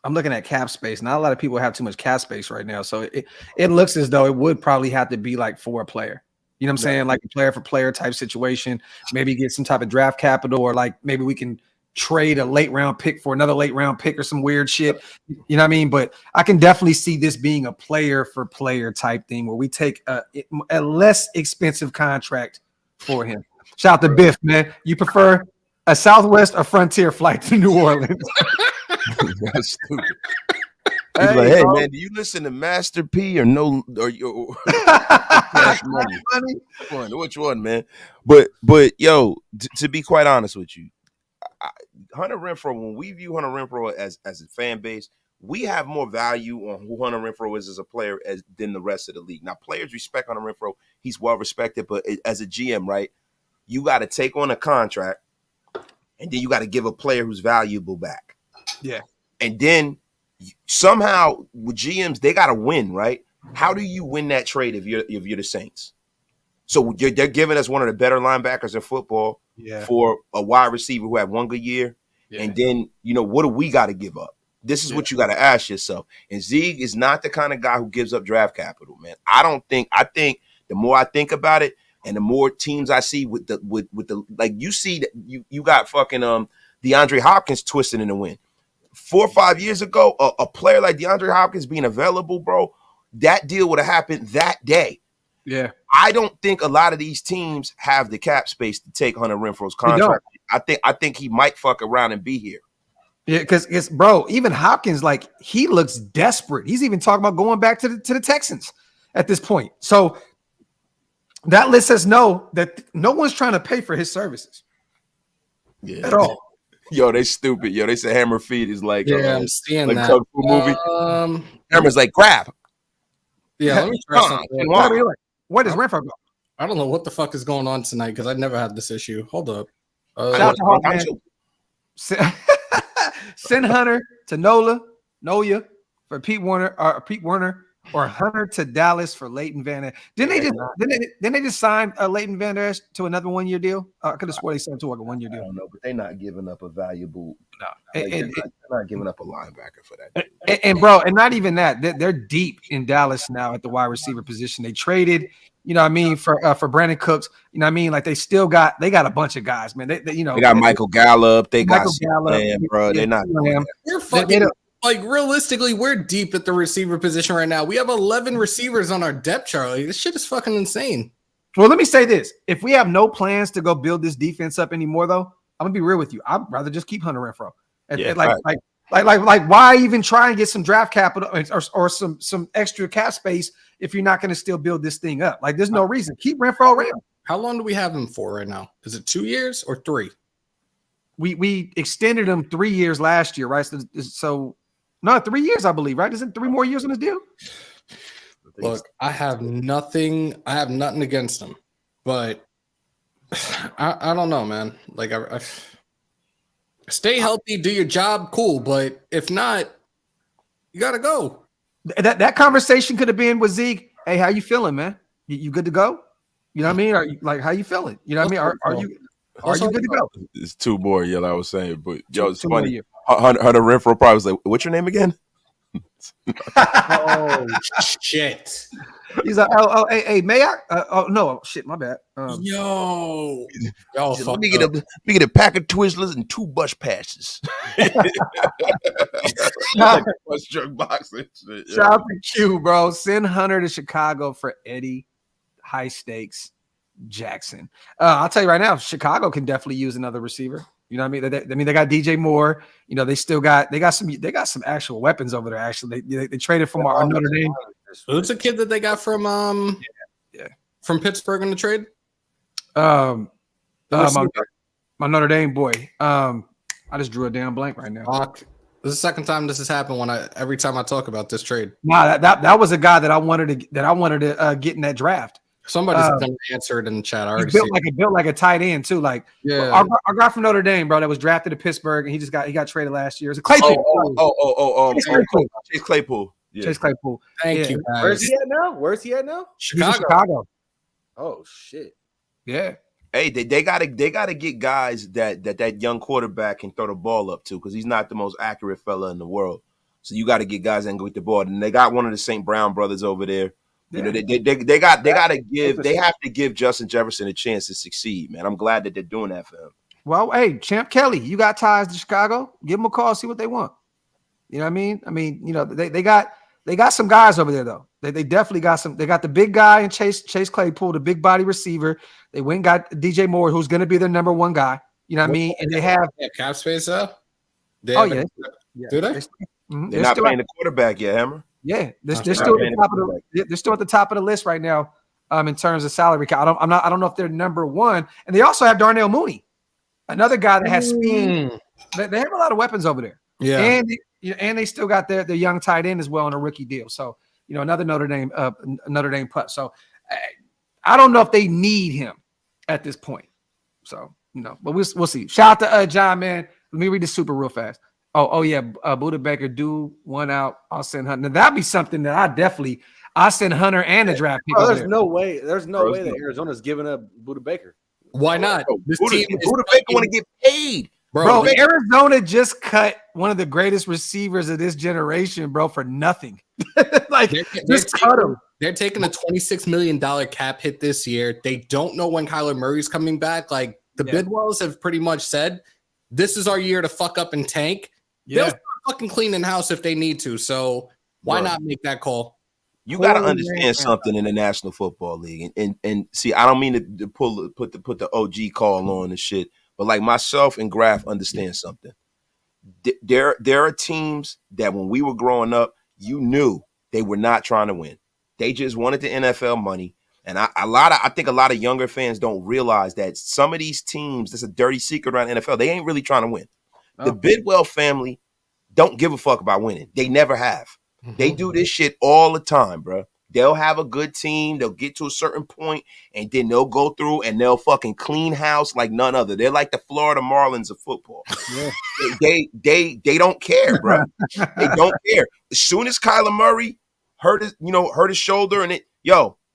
I'm looking at cap space. Not a lot of people have too much cap space right now, so it looks as though it would probably have to be like for a player. You know what I'm saying? Like a player for player type situation. Maybe get some type of draft capital, or like maybe we can trade a late round pick for another late round pick or some weird shit. You know what I mean? But I can definitely see this being a player for player type thing where we take a less expensive contract for him. Shout out to Biff, man. You prefer a Southwest or Frontier flight to New Orleans? That's stupid. He's like, hey man, do you listen to Master P or no? Or Cash Money? Which one, man? But yo, to be quite honest with you, Hunter Renfrow, when we view Hunter Renfrow as a fan base, we have more value on who Hunter Renfrow is as a player than the rest of the league. Now, players respect Hunter Renfrow. He's well respected, but as a GM, right, you got to take on a contract, and then you got to give a player who's valuable back. Yeah. And then somehow with GMs, they got to win, right? How do you win that trade if you're the Saints? So they're giving us one of the better linebackers in football for a wide receiver who had one good year. Yeah. And then, what do we got to give up? This is what you got to ask yourself. And Zeke is not the kind of guy who gives up draft capital, man. I think the more I think about it and the more teams I see with the like you see that you got fucking DeAndre Hopkins twisting in the wind. 4 or 5 years ago, a player like DeAndre Hopkins being available, bro, that deal would have happened that day. Yeah. I don't think a lot of these teams have the cap space to take Hunter Renfro's contract. I think he might fuck around and be here. Yeah, because it's bro, even Hopkins, like he looks desperate. He's even talking about going back to the Texans at this point. So that lets us know that no one's trying to pay for his services. Yeah. At all. Yo, they stupid. Yo, they say Hammer Feet is like I'm seeing like that Kung Fu movie. Hammer's like Graphk. Yeah, let me try something. Where does Renfro go? I don't know what the fuck is going on tonight because I never had this issue. Hold up. Shout out to Hawkman. Send Hunter to Nola for Pete Werner, or Hunter to Dallas for Leighton Van Der. Didn't they just sign Leighton Van Der to another 1-year deal? I could have swore they signed to like a 1-year deal. I don't know, but they're not giving up a valuable. No, they're not giving up a linebacker for that. And bro, and not even that. They're deep in Dallas now at the wide receiver position. They traded, you know what I mean, for Brandon Cooks. You know what I mean? Like they got a bunch of guys, man. They got Michael Gallup. They got Gallup, bro. They're not. We're fucking like realistically, we're deep at the receiver position right now. We have 11 receivers on our depth chart. Like, this shit is fucking insane. Well, let me say this: if we have no plans to go build this defense up anymore, though, I'm gonna be real with you. I'd rather just keep Hunter Renfrow. Like, why even try and get some draft capital or some extra cap space if you're not going to still build this thing up? Like, there's no reason. Keep Renfrow around. How long do we have him for right now? Is it 2 years or 3? We extended him 3 years last year, right? So no, 3 years, I believe, right? Isn't 3 more years on this deal? Look, I have nothing against him, but I don't know, man. Like, I stay healthy, do your job, cool. But if not, you gotta go. That conversation could have been with Zeke. Hey, how you feeling, man? You good to go? You know what I mean? Are you, like, how you feeling? You know what I mean? Are you good to go? It's 2 more, yeah, I was saying, but yo, it's funny. Hunter Renfrow probably was like, "What's your name again?" Oh shit! He's like, "Oh, hey, may I? Oh no, shit, my bad." Yo, let me get a pack of Twizzlers and 2 bush passes. Shout out to Q, bro. Send Hunter to Chicago for Eddie. High stakes Jackson. I'll tell you right now, Chicago can definitely use another receiver. You know what I mean? They got DJ Moore. You know, they got some actual weapons over there. Actually, they traded from our Notre Dame. Who's the kid that they got from from Pittsburgh in the trade? My Notre Dame boy. I just drew a damn blank right now. This is the second time this has happened every time I talk about this trade. Nah, that was a guy that I wanted to get in that draft. Somebody's going to answer it in the chat. I already built like a tight end too. Like, yeah, our guy from Notre Dame, bro, that was drafted to Pittsburgh, and he got traded last year. It was a Claypool. Chase Claypool. Yeah. Chase Claypool. Thank you, guys. Where's he at now? Chicago. Oh shit. Yeah. Hey, they gotta get guys that young quarterback can throw the ball up to, because he's not the most accurate fella in the world. So you got to get guys that can go get the ball. And they got one of the St. Brown brothers over there. You know, they have to give Justin Jefferson a chance to succeed, man. I'm glad that they're doing that for him. Well, hey, Champ Kelly, you got ties to Chicago. Give them a call, see what they want. You know what I mean? I mean, you know, they got some guys over there though. They definitely got some. They got the big guy in Chase Claypool, the big body receiver. They went and got DJ Moore, who's going to be their number 1 guy. You know what I mean? And they have cap space up. Yeah. Do they? They're not paying the quarterback yet, Hammer. Yeah, they're still at the top of the list right now in terms of salary. I don't know if they're number 1, and they also have Darnell Mooney, another guy that has speed. They have a lot of weapons over there. Yeah, and they still got their young tight end as well on a rookie deal. So you know, another Notre Dame putt. So I don't know if they need him at this point. So you know, but we'll see. Shout out to John, man. Let me read this super real fast. Oh yeah, Buda Baker do 1 out. I'll send Hunter. Now, that'd be something that I send Hunter and the draft pick. There's no way that Arizona's giving up Buda Baker. Why not? This team Buda Baker want to get paid, bro. Arizona just cut one of the greatest receivers of this generation, bro, for nothing. Like just cut him. They're taking a $26 million cap hit this year. They don't know when Kyler Murray's coming back. Like the Bidwells have pretty much said, this is our year to fuck up and tank. Yeah. They'll start fucking cleaning house if they need to. So why not make that call? You got to understand something in the National Football League, and see, I don't mean to put the OG call on and shit, but like myself and Graphk understand something. There are teams that when we were growing up, you knew they were not trying to win. They just wanted the NFL money, and I think a lot of younger fans don't realize that some of these teams, that's a dirty secret around NFL. They ain't really trying to win. The Bidwell family don't give a fuck about winning. They never have. They do this shit all the time, bro. They'll have a good team. They'll get to a certain point, and then they'll go through and they'll fucking clean house like none other. They're like the Florida Marlins of football. Yeah. They don't care, bro. They don't care. As soon as Kyler Murray hurt his shoulder, and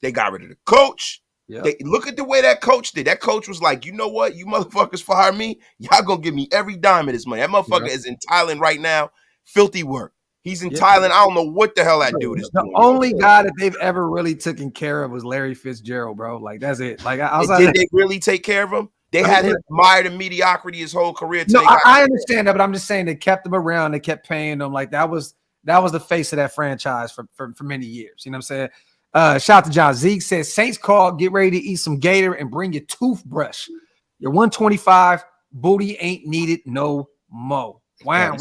they got rid of the coach. Yep. Look at the way that coach did. That coach was like, you know what? You motherfuckers fire me. Y'all gonna give me every dime of this money. That motherfucker is in Thailand right now. Filthy work. He's in Thailand. I don't know what the hell that dude is doing. The only guy that they've ever really taken care of was Larry Fitzgerald, bro. Like, that's it. Like, I was did they really take care of him? They had him mired in mediocrity his whole career. No, I understand that, but I'm just saying they kept him around. They kept paying him. Like, that was the face of that franchise for many years. You know what I'm saying? Shout out to John. Zeke says, Saints call, get ready to eat some gator and bring your toothbrush. Your 125 booty ain't needed no mo. Wham.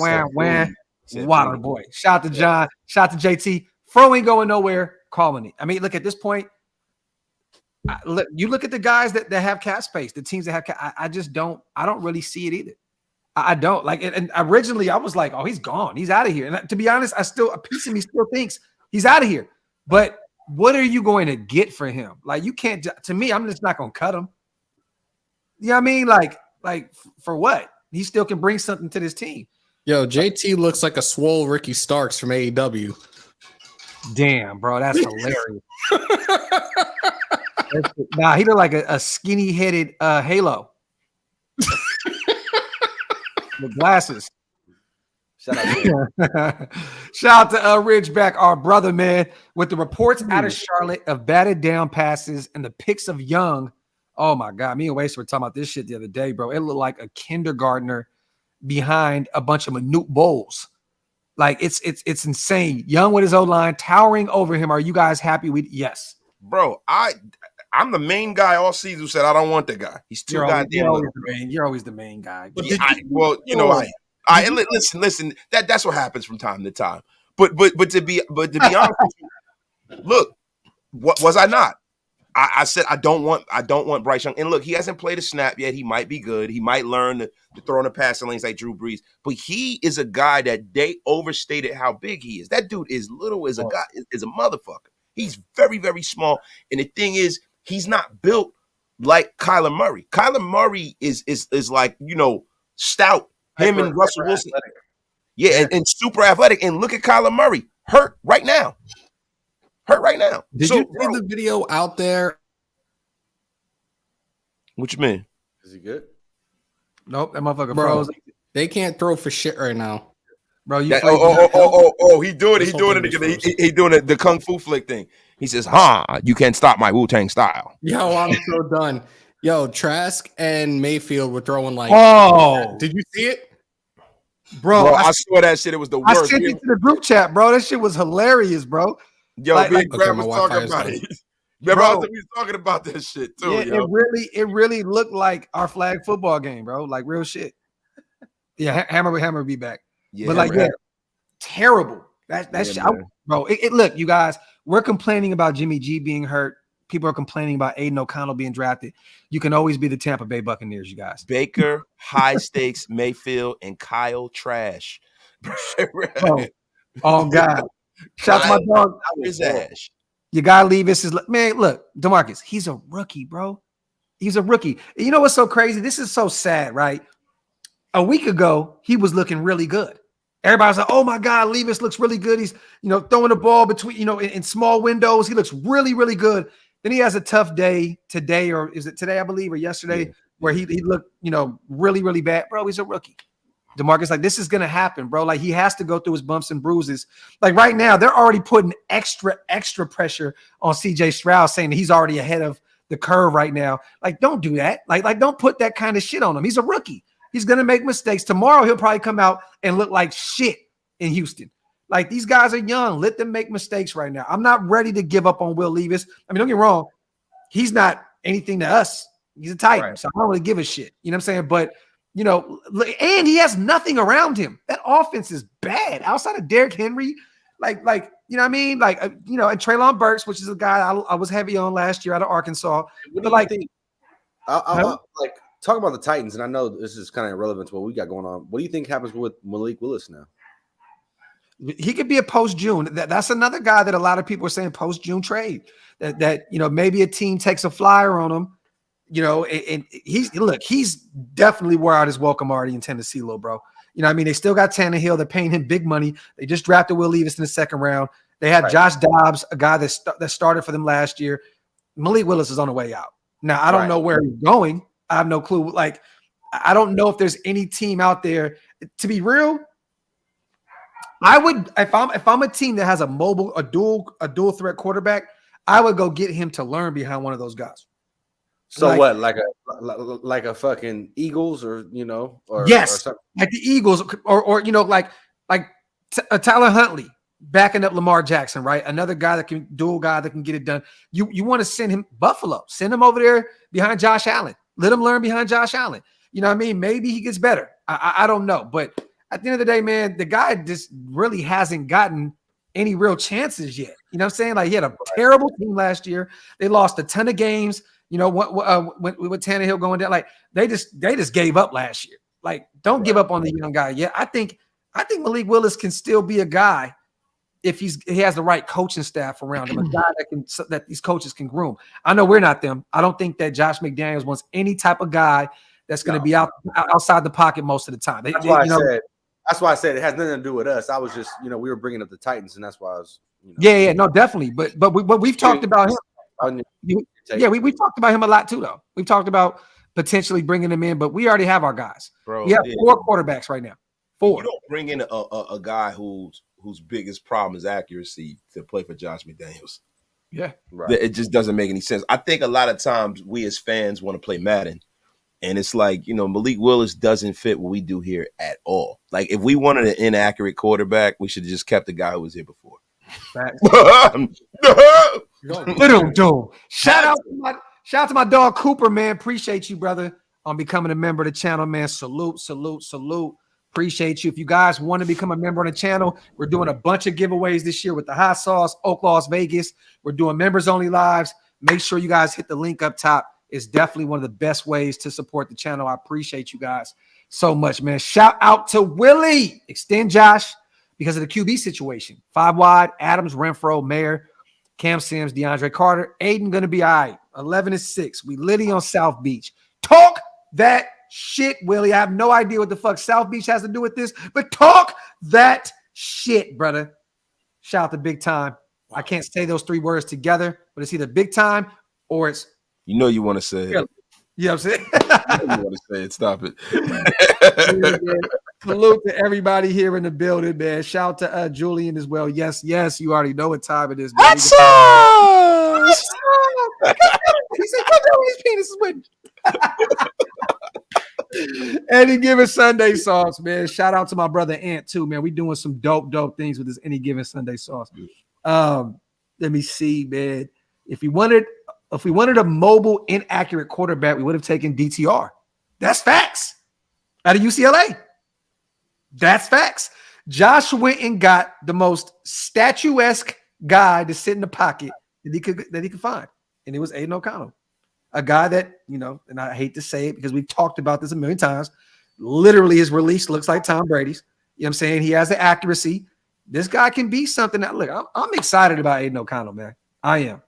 Water boy. Shout out to John. Shout out to JT. Fro ain't going nowhere. Calling it. I mean, look at this point. You look at the guys that have cap space, the teams that have cap. I don't really see it either. I don't like it. And originally I was like, oh, he's gone. He's out of here. And to be honest, a piece of me still thinks he's out of here. But what are you going to get for him? Like, you can't, to me, I'm just not going to cut him. You know what I mean? Like for what? He still can bring something to this team. Yo, JT looks like a swole Ricky Starks from AEW. Damn, bro, that's hilarious. Nah, he looked like a skinny-headed Halo with glasses. Shout out to Ridgeback, our brother, man, with the reports out of Charlotte of batted down passes and the pics of Young. Oh my God, me and Waste were talking about this shit the other day, bro. It looked like a kindergartner behind a bunch of minute bowls. Like, it's insane. Young with his O-line towering over him. Are you guys happy with? Yes, bro. I'm the main guy all season who said I don't want the guy. He's too goddamn little. You're always the main guy. But listen. That's what happens from time to time. But to be honest with you, look, what was I not? I said I don't want Bryce Young. And look, he hasn't played a snap yet. He might be good. He might learn to throw in the passing lanes like Drew Brees. But he is a guy that they overstated how big he is. That dude is little as a guy, is a motherfucker. He's very, very small. And the thing is, he's not built like Kyler Murray. Kyler Murray is like, stout. Him and Russell Wilson. Athletic. Yeah, and super athletic. And look at Kyler Murray. Hurt right now. Did you see the video out there? What you mean? Is he good? Nope, that motherfucker froze. They can't throw for shit right now, bro. He doing it. He doing it again. He doing it. The kung fu flick thing. He says, you can't stop my Wu-Tang style. Yo, I'm so done. Yo, Trask and Mayfield were throwing like. Oh, did you see it? Bro, I saw that shit. It was the worst. I sent it to the group chat, bro. That shit was hilarious, bro. Yo, Big Graphk was talking about it. Remember, we was talking about this shit too. Yeah, it really looked like our flag football game, bro. Like real shit. Yeah, Hammer be back. Yeah, but terrible. That shit, bro. Look, you guys, we're complaining about Jimmy G being hurt. People are complaining about Aiden O'Connell being drafted. You can always be the Tampa Bay Buccaneers, you guys. Baker, high stakes, Mayfield, and Kyle Trash. Oh God. Shout out to my dog. His ass. You gotta leave this. Man, look, DeMarcus, he's a rookie, bro. He's a rookie. And you know what's so crazy? This is so sad, right? A week ago, he was looking really good. Everybody's like, oh my God, Levis looks really good. He's, throwing the ball between, in small windows. He looks really, really good. Then he has a tough day today, or is it today, I believe, or yesterday, where he looked, really, really bad. Bro, he's a rookie. DeMarcus, like, this is going to happen, bro. Like, he has to go through his bumps and bruises. Like, right now, they're already putting extra pressure on CJ Stroud, saying that he's already ahead of the curve right now. Like, don't do that. Like, don't put that kind of shit on him. He's a rookie. He's going to make mistakes. Tomorrow, he'll probably come out and look like shit in Houston. Like these guys are young. Let them make mistakes right now. I'm not ready to give up on Will Levis. I mean, don't get me wrong. He's not anything to us. He's a Titan, so I don't really give a shit. You know what I'm saying? But, you know, and he has nothing around him. That offense is bad. Outside of Derrick Henry, like, you know what I mean? Like, you know, and Treylon Burks, which is a guy I was heavy on last year out of Arkansas. What do you think? I'll like talk about the Titans, and I know this is kind of irrelevant to what we got going on. What do you think happens with Malik Willis now? He could be a post-June. That's another guy that a lot of people are saying post-June trade. That you know, maybe a team takes a flyer on him. You know, and he's definitely wore out his welcome already in Tennessee, little bro. You know what I mean? They still got Tannehill. They're paying him big money. They just drafted Will Levis in the second round. They have Josh Dobbs, a guy that started for them last year. Malik Willis is on the way out. Now, I don't know where he's going. I have no clue. Like, I don't know if there's any team out there. To be real, I would if I'm a team that has a dual threat quarterback, I would go get him to learn behind one of those guys. So like a fucking Eagles or you know or yes, or like the Eagles or you know like Tyler Huntley backing up Lamar Jackson, right? Another guy that can get it done. You want to send him Buffalo, send him over there behind Josh Allen. Let him learn behind Josh Allen. You know what I mean? Maybe he gets better. I don't know, but at the end of the day, man, the guy just really hasn't gotten any real chances yet. You know what I'm saying? Like he had a terrible team last year. They lost a ton of games. You know what? With Tannehill going down, like they just gave up last year. Like, don't give up on the young guy yet. I think Malik Willis can still be a guy if he has the right coaching staff around him, a guy that these coaches can groom. I know we're not them. I don't think that Josh McDaniels wants any type of guy that's going to be outside the pocket most of the time. That's why I said it has nothing to do with us. I was just, you know, we were bringing up the Titans, and that's why I was. You know, yeah, no, definitely. But we've talked about him. We've talked about him a lot too, though. We've talked about potentially bringing him in, but we already have our guys. Bro, we have 4 quarterbacks right now. 4. You don't bring in a guy whose biggest problem is accuracy to play for Josh McDaniels. Yeah, right. It just doesn't make any sense. I think a lot of times we as fans want to play Madden, and it's like, you know, Malik Willis doesn't fit what we do here at all. Like, if we wanted an inaccurate quarterback, we should have just kept the guy who was here before. Shout out to my dog Cooper, man. Appreciate you, brother, on becoming a member of the channel, man. Salute. Appreciate you. If you guys want to become a member of the channel, we're doing a bunch of giveaways this year with the hot sauce, OakLosVegas. We're doing members only lives. Make sure you guys hit the link up top. It's definitely one of the best ways to support the channel. I appreciate you guys so much, man. Shout out to Willie. Extend Josh because of the QB situation. 5 wide, Adams, Renfro, Mayer, Cam Sims, DeAndre Carter. Aiden going to be all right. 11-6. We Liddy on South Beach. Talk that shit, Willie. I have no idea what the fuck South Beach has to do with this, but talk that shit, brother. Shout out to Big Time. Wow. I can't say those 3 words together, but it's either Big Time or it's. You know you want to say it. You know what I'm saying? You want to say it. Stop it. Salute to everybody here in the building, man. Shout out to Julian as well. Yes, you already know what time it is. Man. He said, come down his penis is with Any Given Sunday sauce, man. Shout out to my brother Ant too, man. We doing some dope things with this Any Given Sunday sauce. Let me see, man. If we wanted a mobile inaccurate quarterback, we would have taken DTR. That's facts. Out of UCLA. That's facts. Josh went and got the most statuesque guy to sit in the pocket that he could find, and it was Aiden O'Connell, a guy that, you know, and I hate to say it because we've talked about this a million times. Literally, his release looks like Tom Brady's. You know what I'm saying? He has the accuracy. This guy can be something that, look, I'm excited about Aiden O'Connell, man. I am.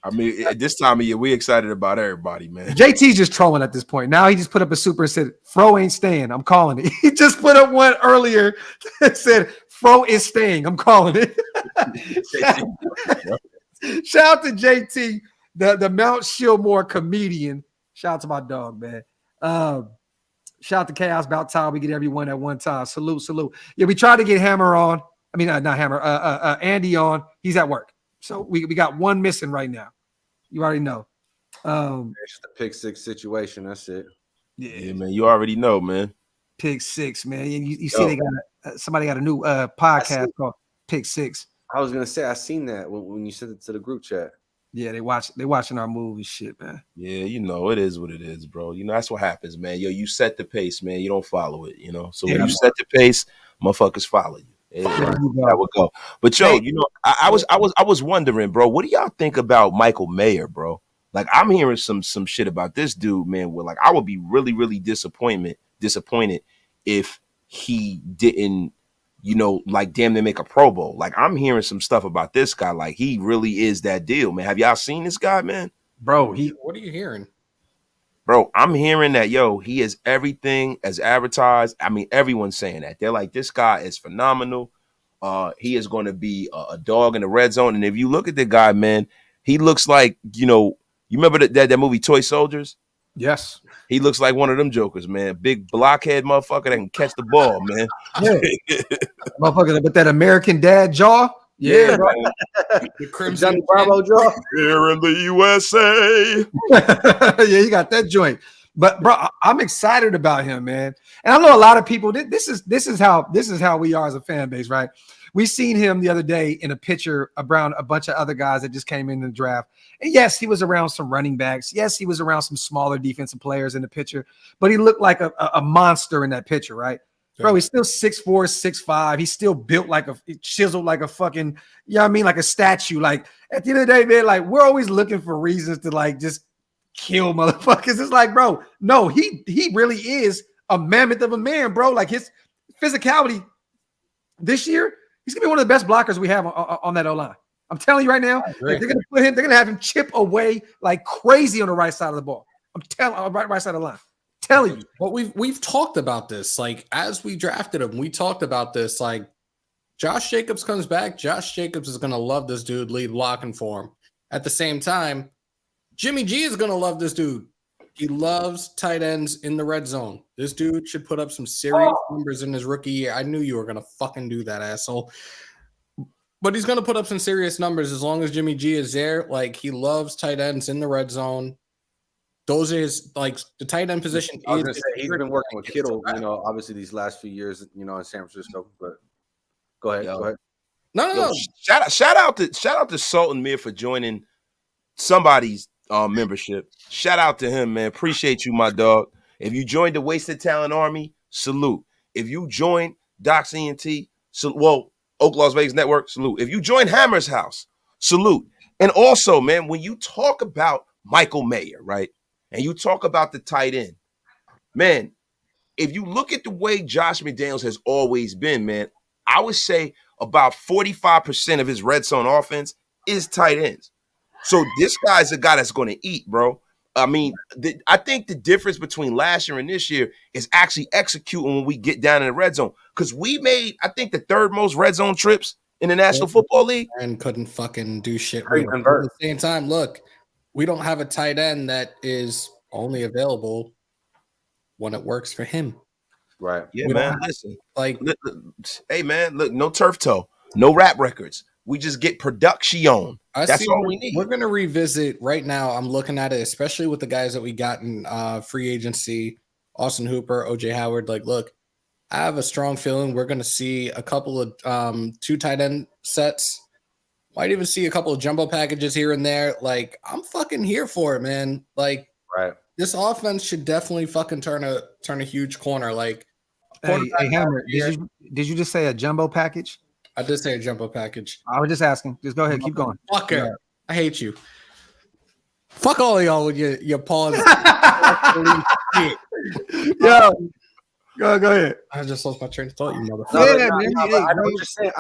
I mean, at this time of year, we excited about everybody, man. JT's just trolling at this point. Now he just put up a super and said, Fro ain't staying. I'm calling it. He just put up one earlier that said, Fro is staying. I'm calling it. Shout out to JT, the Mount ShieldMore comedian. Shout out to my dog, man. Shout out to Chaos. About time we get everyone at one time. Salute. Yeah, we tried to get Hammer on. I mean, not Hammer. Andy on. He's at work. So we got one missing right now. You already know. It's just a pick 6 situation. That's it. Yeah, man. You already know, man. Pick 6, man. You see, they got somebody got a new podcast called Pick Six. I was gonna say I seen that when you sent it to the group chat. Yeah, they watching our movie shit, man. Yeah, it is what it is, bro. That's what happens, man. Yo, you set the pace, man. You don't follow it, So when you set the pace, motherfuckers follow you. That would go. But yo, I was wondering, bro, what do y'all think about Michael Mayer, bro? Like, I'm hearing some shit about this dude, man. Where like I would be really, really disappointed if he didn't, like damn near make a Pro Bowl. Like, I'm hearing some stuff about this guy. Like, he really is that deal, man. Have y'all seen this guy, man? Bro, what are you hearing? Bro, I'm hearing that, he is everything as advertised. I mean, everyone's saying that. They're like, this guy is phenomenal. He is going to be a dog in the red zone. And if you look at the guy, man, he looks like, you remember that movie Toy Soldiers? Yes. He looks like one of them jokers, man. Big blockhead motherfucker that can catch the ball, man. Yeah. Motherfucker with that American Dad jaw. Yeah, bro. The Crimson Johnny Bravo jaw. Here in the USA. Yeah, you got that joint. But bro, I'm excited about him, man. And I know a lot of people. This is how we are as a fan base, right? We seen him the other day in a picture around a bunch of other guys that just came in the draft. And yes, he was around some running backs. Yes, he was around some smaller defensive players in the picture, but he looked like a monster in that picture, right? Bro, he's still 6'4", 6'5". He's still built chiseled like a fucking, like a statue. Like, at the end of the day, man, like, we're always looking for reasons to like just kill motherfuckers. It's like, bro, no, he really is a mammoth of a man, bro. Like, his physicality this year, he's gonna be one of the best blockers we have on that O-line. I'm telling you right now, they're gonna have him chip away like crazy on the right side of the ball. I'm telling you, right side of the line. Telling you. But we've talked about this. Like, as we drafted him, we talked about this. Like, Josh Jacobs comes back. Josh Jacobs is gonna love this dude lead blocking for him. At the same time, Jimmy G is gonna love this dude. He loves tight ends in the red zone. This dude should put up some serious numbers in his rookie year. I knew you were going to fucking do that, asshole. But he's going to put up some serious numbers as long as Jimmy G is there. Like, he loves tight ends in the red zone. Those are his, like, the tight end position. I was going to say, he's been working with Kittle, obviously these last few years, in San Francisco. But go ahead. Go ahead. No. Shout out to Sultan Mir for joining somebody's membership. Shout out to him, man. Appreciate you, my dog. If you joined the Wasted Talent Army, salute. If you joined Doc's ENT, OakLosVegas Network, salute. If you join Hammer's House, salute. And also, man, when you talk about Michael Mayer, right, and you talk about the tight end, man, if you look at the way Josh McDaniels has always been, man, I would say about 45% of his red zone offense is tight ends. So this guy's a guy that's going to eat, bro. I mean, I think the difference between last year and this year is actually executing when we get down in the red zone. Because we made, I think, the third most red zone trips in the National Football League. And couldn't fucking do shit. At the same time, look, we don't have a tight end that is only available when it works for him. Right. Yeah, man. Listen, hey, man, look, no turf toe, no rap records. We just get production. That's all we need. We're going to revisit right now. I'm looking at it, especially with the guys that we got in free agency, Austin Hooper, OJ Howard. Like, look, I have a strong feeling we're going to see a couple of 2 tight end sets. Might even see a couple of jumbo packages here and there. Like, I'm fucking here for it, man. Like, right. This offense should definitely fucking turn a huge corner. Like, hey Hammer, did you just say a jumbo package? I did say a jumbo package. I was just asking. Just go ahead. Keep going. Fucker. Yeah. I hate you. Fuck all of y'all with your paws. Yo, go ahead. I just lost my train of thought, you motherfucker. I'm just saying,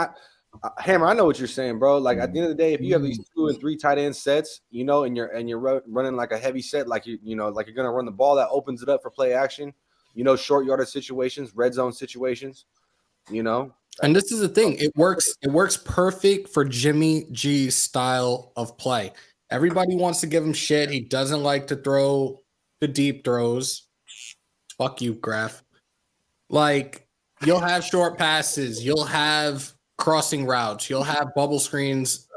Hammer, I know what you're saying, bro. Like, at the end of the day, if you have these 2 and 3 tight end sets, and you're running like a heavy set, like like you're gonna run the ball, that opens it up for play action, short yardage situations, red zone situations, And this is the thing. It works perfect for Jimmy G's style of play. Everybody wants to give him shit. He doesn't like to throw the deep throws. Fuck you, Graphk. Like, you'll have short passes. You'll have crossing routes. You'll have bubble screens,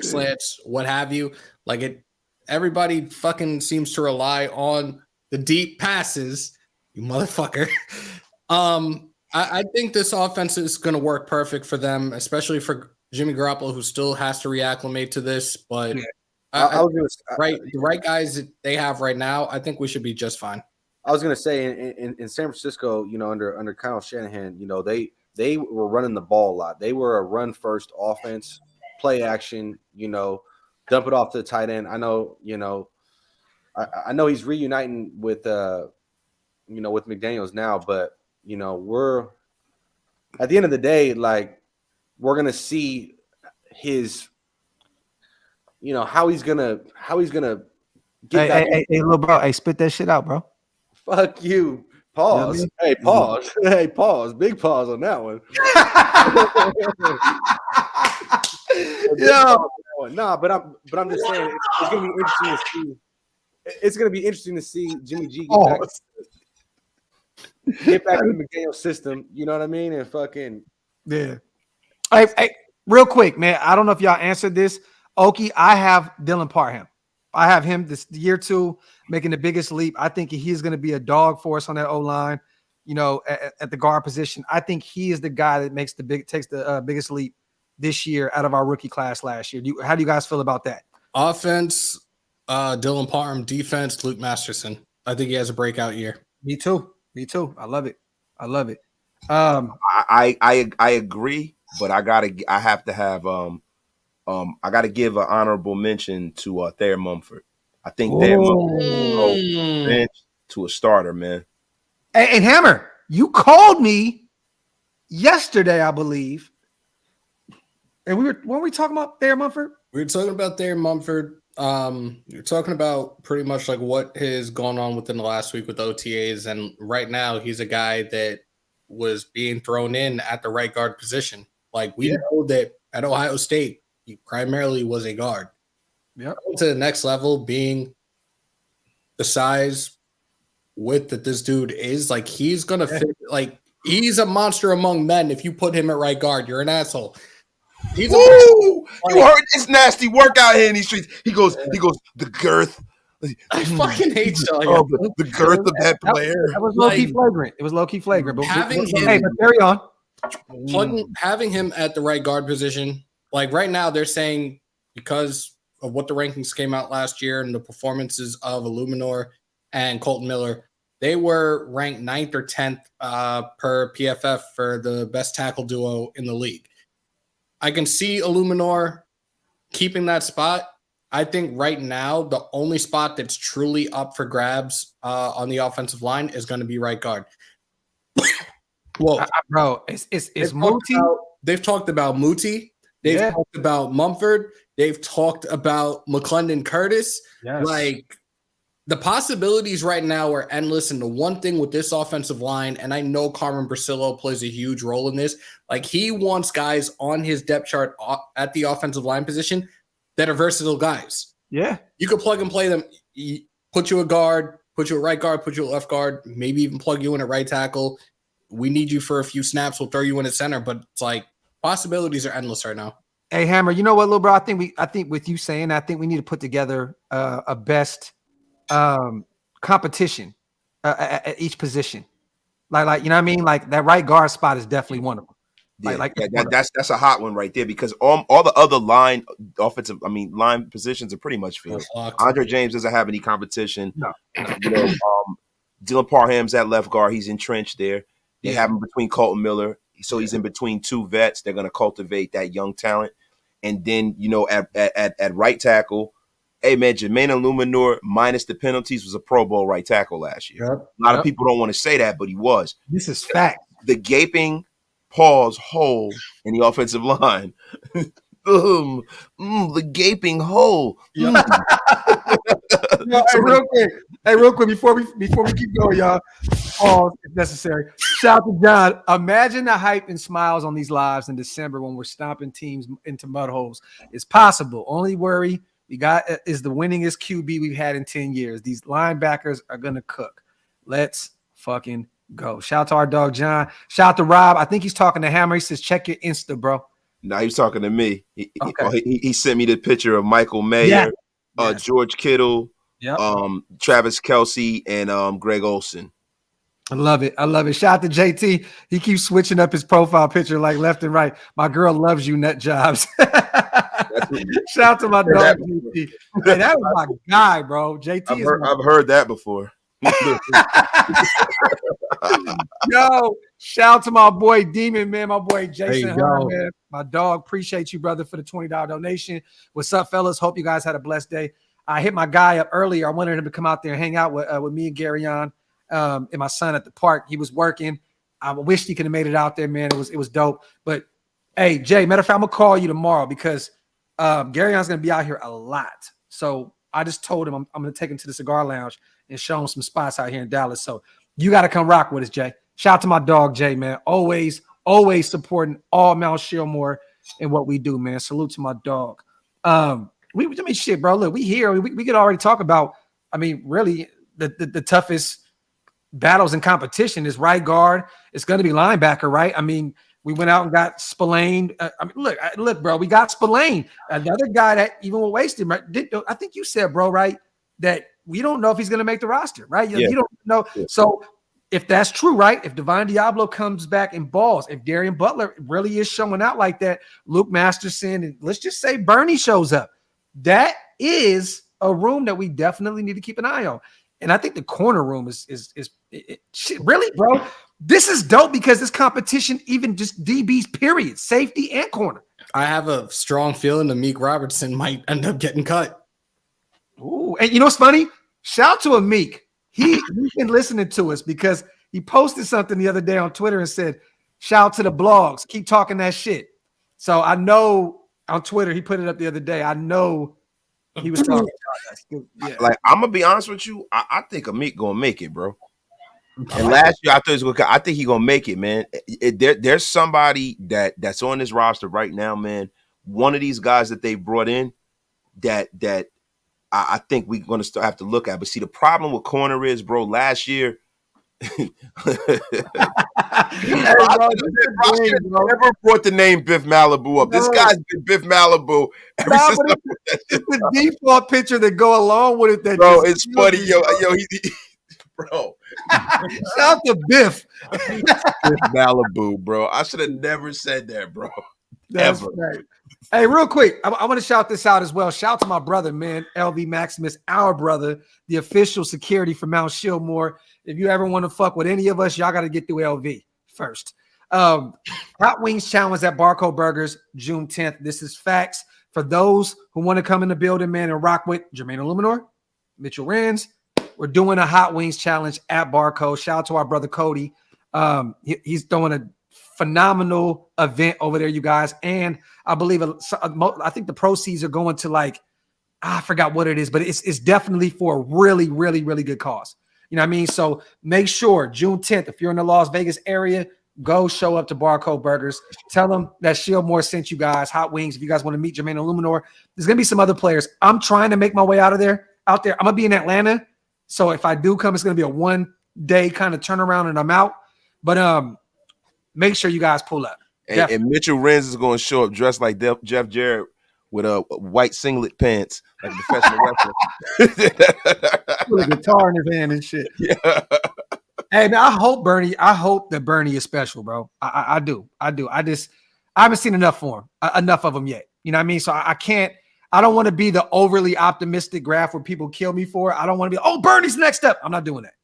slants, what have you. Like, everybody fucking seems to rely on the deep passes, you motherfucker. I think this offense is going to work perfect for them, especially for Jimmy Garoppolo, who still has to reacclimate to this. But the right guys that they have right now, I think we should be just fine. I was going to say in San Francisco, under Kyle Shanahan, they were running the ball a lot. They were a run first offense, play action, dump it off to the tight end. I know, I know he's reuniting with McDaniels now, but we're at the end of the day, like, we're gonna see his, how he's gonna get back. Hey, little bro, hey, spit that shit out, bro. Fuck you. Pause. Hey, pause. Hey, pause. Big pause on that one. Nah, but I'm just saying it's gonna be interesting to see. It's gonna be interesting to see Jimmy G get back in the McDaniel system. You know what I mean? And fucking Hey, real quick, man. I don't know if y'all answered this. Okie, I have Dylan Parham. I have him this year 2 making the biggest leap. I think he's going to be a dog for us on that O-line, at the guard position. I think he is the guy that takes the biggest leap this year out of our rookie class last year. How do you guys feel about that? Offense, Dylan Parham. Defense, Luke Masterson. I think he has a breakout year. Me too. I love it. I agree, but I have to have I got to give an honorable mention to Thayer Mumford. I think Thayer Mumford go bench to a starter, man. And Hammer, you called me yesterday, I believe, and weren't we talking about Thayer Mumford? We were talking about Thayer Mumford. You're talking about pretty much like what has gone on within the last week with OTAs, and right now he's a guy that was being thrown in at the right guard position. Like we know that at Ohio State, he primarily was a guard. Yep. To the next level, being the size, width that this dude is, like he's gonna fit. Like he's a monster among men. If you put him at right guard, you're an asshole. He's you heard this nasty workout here in these streets. He goes, the girth. I fucking hate y'all. The girth of that player. That was low-key flagrant. It was low-key flagrant. But having carry on. Having him at the right guard position, like right now, they're saying because of what the rankings came out last year and the performances of Illuminor and Colton Miller, they were ranked 9th or 10th per PFF for the best tackle duo in the league. I can see Illuminor keeping that spot. I think right now the only spot that's truly up for grabs on the offensive line is going to be right guard. Well, bro, it's Muti. They've talked about Muti. They've talked about Mumford. They've talked about McClendon Curtis. Yes. Like the possibilities right now are endless. And the one thing with this offensive line, and I know Carmen Brasillo plays a huge role in this, like he wants guys on his depth chart at the offensive line position that are versatile guys. Yeah. You could plug and play them, put you a guard, put you a right guard, put you a left guard, maybe even plug you in a right tackle. We need you for a few snaps. We'll throw you in a center, but it's like possibilities are endless right now. Hey, Hammer, you know what, little bro? I think with you saying, I think we need to put together a best competition at each position. Like you know what I mean? Like that right guard spot is definitely one of them. That's a hot one right there because all the other line positions are pretty much filled. Andre James doesn't have any competition. No. Dylan Parham's at left guard. He's entrenched there. They have him between Colton Miller. So he's in between two vets. They're going to cultivate that young talent. And then, at right tackle, hey, man, Jermaine Illuminor, minus the penalties, was a Pro Bowl right tackle last year. Yep. A lot of people don't want to say that, but he was. This is fact. The gaping hole in the offensive line. The gaping hole. Yeah. Real quick, before we keep going, y'all, pause if necessary. Shout out to John. Imagine the hype and smiles on these lives in December when we're stomping teams into mud holes. It's possible. Only worry we got is the winningest QB we've had in 10 years. These linebackers are gonna cook. Let's fucking go. Shout out to our dog John. Shout out to Rob. I think he's talking to Hammer. He says, check your Insta, bro. No, he was talking to me. He sent me the picture of Michael Mayer, George Kittle, Travis Kelce, and Greg Olsen. I love it. I love it. Shout out to JT. He keeps switching up his profile picture like left and right. My girl loves you, nut jobs. Shout out to my dog JT. Hey, that was my guy, bro. JT I've heard that before. Yo, shout out to my boy Demon, man. My boy Jason, man. My dog. Appreciate you, brother, for the $20 donation. What's up, fellas? Hope you guys had a blessed day. I hit my guy up earlier. I wanted him to come out there and hang out with me and Gary on. And my son at the park. He was working. I wished he could have made it out there, man. It was dope. But hey, Jay, matter of fact, I'm gonna call you tomorrow because Garyon's gonna be out here a lot. So I just told him I'm gonna take him to the cigar lounge and show him some spots out here in Dallas. So you got to come rock with us, Jay. Shout out to my dog, Jay, man. Always supporting all Mount ShieldMore and what we do, man. Salute to my dog. Shit, bro. Look, we here. We could already talk about. I mean, really, the toughest battles in competition is right guard. It's going to be linebacker, right? I mean, we went out and got Spillane. Look, bro, we got Spillane. Another guy that even with wasted, right? I think you said, bro, right, that we don't know if he's going to make the roster, right? You don't know. Yeah. So if that's true, right, if Divine Diablo comes back and balls, if Darian Butler really is showing out like that, Luke Masterson, and let's just say Bernie shows up, that is a room that we definitely need to keep an eye on. And I think the corner room is shit, really, bro. This is dope because this competition, even just DBs, period, safety and corner. I have a strong feeling that Meek Robertson might end up getting cut. Ooh, and you know what's funny? Shout out to Amik. He's been listening to us because he posted something the other day on Twitter and said, shout out to the blogs. Keep talking that shit. So I know on Twitter, he put it up the other day. I know he was talking about that. Yeah. Like, I'm going to be honest with you. I think Amik going to make it, bro. And last year, I thought he was going to. I think he's going to make it, man. There's somebody that's on this roster right now, man. One of these guys that they brought in that I think we're going to have to look at. But see, the problem with corner is, bro, last year, I never brought the name Biff Malibu up. This guy's been Biff Malibu ever since. It's the default picture that go along with it. That bro, it's funny, yo, bro. Shout out to Biff. Biff Malibu, bro. I should have never said that, bro. That's right. Hey, real quick, I want to shout this out as well. Shout out to my brother, man, LV Maximus, our brother, the official security for Mount ShieldMore. If you ever want to fuck with any of us, y'all got to get through LV first. Hot Wings Challenge at Barcode Burgers, June 10th. This is facts. For those who want to come in the building, man, and rock with Jermaine Illuminor, Mitchell Renz, we're doing a Hot Wings Challenge at Barcode. Shout out to our brother Cody. He's doing a phenomenal event over there, you guys. And I believe I think the proceeds are going to I forgot what it is, but it's definitely for a really, really, really good cause. You know what I mean? So make sure June 10th, if you're in the Las Vegas area, go show up to Barcode Burgers. Tell them that ShieldMore sent you guys hot wings. If you guys want to meet Jermaine Illuminor, there's going to be some other players. I'm trying to make my way out there. I'm going to be in Atlanta. So if I do come, it's going to be a one-day kind of turnaround and I'm out. But make sure you guys pull up. And Mitchell Renz is going to show up dressed like Jeff Jarrett with a white singlet pants, like a professional wrestler. With a guitar in his hand and shit. Yeah. Hey, man, I hope that Bernie is special, bro. I do. I haven't seen enough for him, enough of him yet. You know what I mean? So I don't want to be the overly optimistic graph where people kill me for it. I don't want to be, Bernie's next up. I'm not doing that.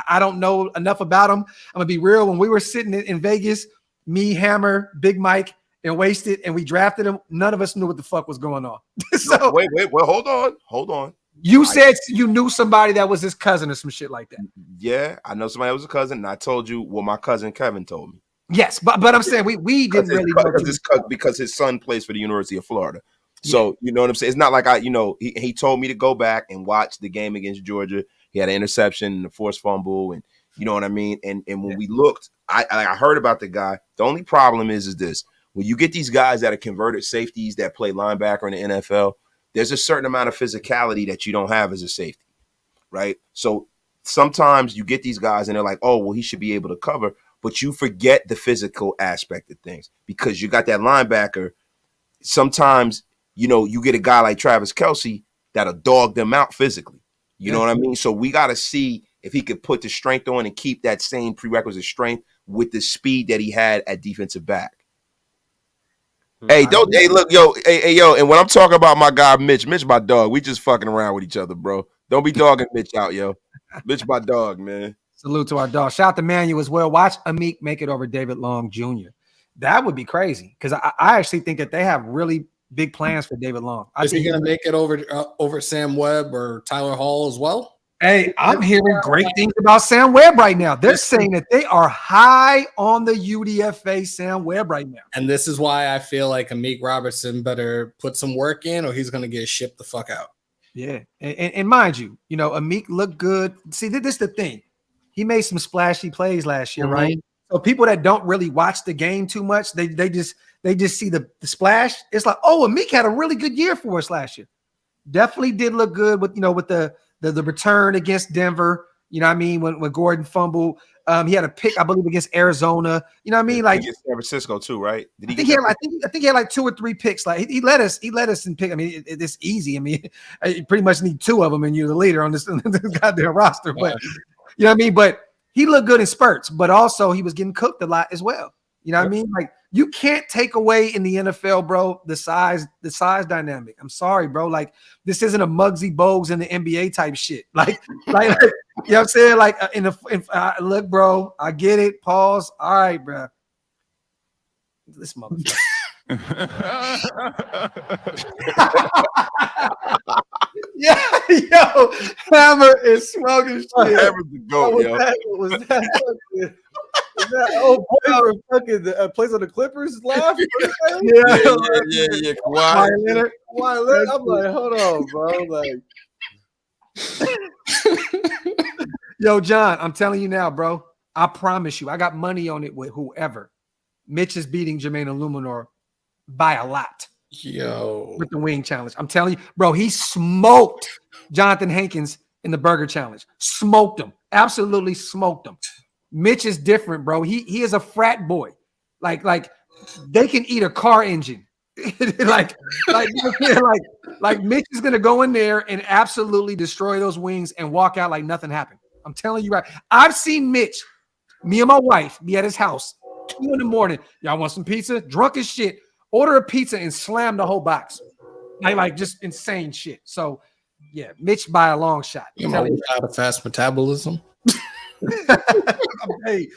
I don't know enough about him. I'm going to be real. When we were sitting in Vegas, me, Hammer, Big Mike, and Wasted, and we drafted him, none of us knew what the fuck was going on. So wait, hold on. You said you knew somebody that was his cousin or some shit like that. Yeah, I know somebody that was a cousin, and I told you what my cousin Kevin told me. Yes, but I'm saying we didn't really know because his son plays for the University of Florida. So you know what I'm saying? It's not like he told me to go back and watch the game against Georgia. He had an interception and a forced fumble, and you know what I mean? And when we looked, I heard about the guy. The only problem is this. When you get these guys that are converted safeties that play linebacker in the NFL, there's a certain amount of physicality that you don't have as a safety, right? So sometimes you get these guys and they're like, oh, well, he should be able to cover, but you forget the physical aspect of things because you got that linebacker. Sometimes, you get a guy like Travis Kelce that'll dog them out physically. You know what I mean? So we got to see if he could put the strength on and keep that same prerequisite strength with the speed that he had at defensive back. Hey, look, yo, yo, and when I'm talking about my guy Mitch my dog, we just fucking around with each other, bro. Don't be dogging Mitch out, yo. Mitch my dog, man. Salute to our dog. Shout out to Manuel as well. Watch Amik make it over David Long Jr. That would be crazy because I actually think that they have really big plans for David Long. Is he going to make it over Sam Webb or Tyler Hall as well? Hey, I'm hearing great things about Sam Webb right now. They're saying that they are high on the UDFA Sam Webb right now. And this is why I feel like Amik Robertson better put some work in or he's going to get shipped the fuck out. Yeah. And mind you, Amik looked good. See, this is the thing. He made some splashy plays last year, right? So people that don't really watch the game too much, they just see the splash. It's like, oh, Amik had a really good year for us last year. Definitely did look good with the return against Denver. You know what I mean? When Gordon fumbled, he had a pick, I believe, against Arizona. You know what I mean? Like San Francisco too, right? I think he had like 2 or 3 picks. Like he let us in pick. I mean, it's easy. I mean, you pretty much need 2 of them, and you're the leader on this goddamn roster. But you know what I mean? But he looked good in spurts, but also he was getting cooked a lot as well. You know what I mean? Like you can't take away in the NFL, bro, the size dynamic. I'm sorry, bro. Like this isn't a Muggsy Bogues in the NBA type shit. Like you know what I'm saying? Like look, bro, I get it. Pause. All right, bro. This motherfucker. Yeah, yo, Hammer is smoking shit. Hammer's the GOAT, yo. Was that fucking the place on the Clippers laugh? Yeah. Kawhi Leonard. I'm like, hold on, bro. Like, yo, John, I'm telling you now, bro. I promise you, I got money on it with whoever. Mitch is beating Jermaine Illuminor by a lot. Yo, with the wing challenge. I'm telling you, bro, he smoked Jonathan Hankins in the burger challenge. Smoked him. Absolutely smoked him. Mitch is different, bro. He is a frat boy. Like they can eat a car engine. like Mitch is gonna go in there and absolutely destroy those wings and walk out like nothing happened. I'm telling you, right. I've seen Mitch, me and my wife, be at his house 2 a.m. Y'all want some pizza? Drunk as shit. Order a pizza and slam the whole box. Like just insane shit. So yeah, Mitch by a long shot. You know, out of fast metabolism. He's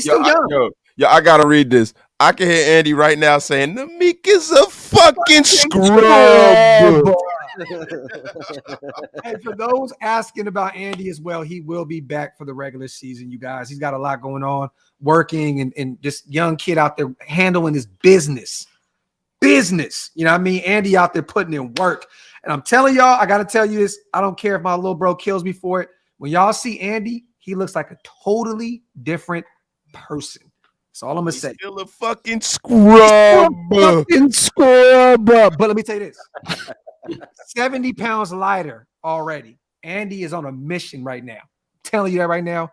still young. Yo, I gotta read this. I can hear Andy right now saying the Meek is a fucking scrub. Hey, for those asking about Andy as well, he will be back for the regular season, you guys. He's got a lot going on, working and just young kid out there handling his business. You know what I mean? Andy out there putting in work. And I'm telling y'all, I got to tell you this. I don't care if my little bro kills me for it. When y'all see Andy, he looks like a totally different person. That's all I'm going to say. Still a fucking scrub. But let me tell you this. 70 pounds lighter already. Andy is on a mission right now. I'm telling you that right now.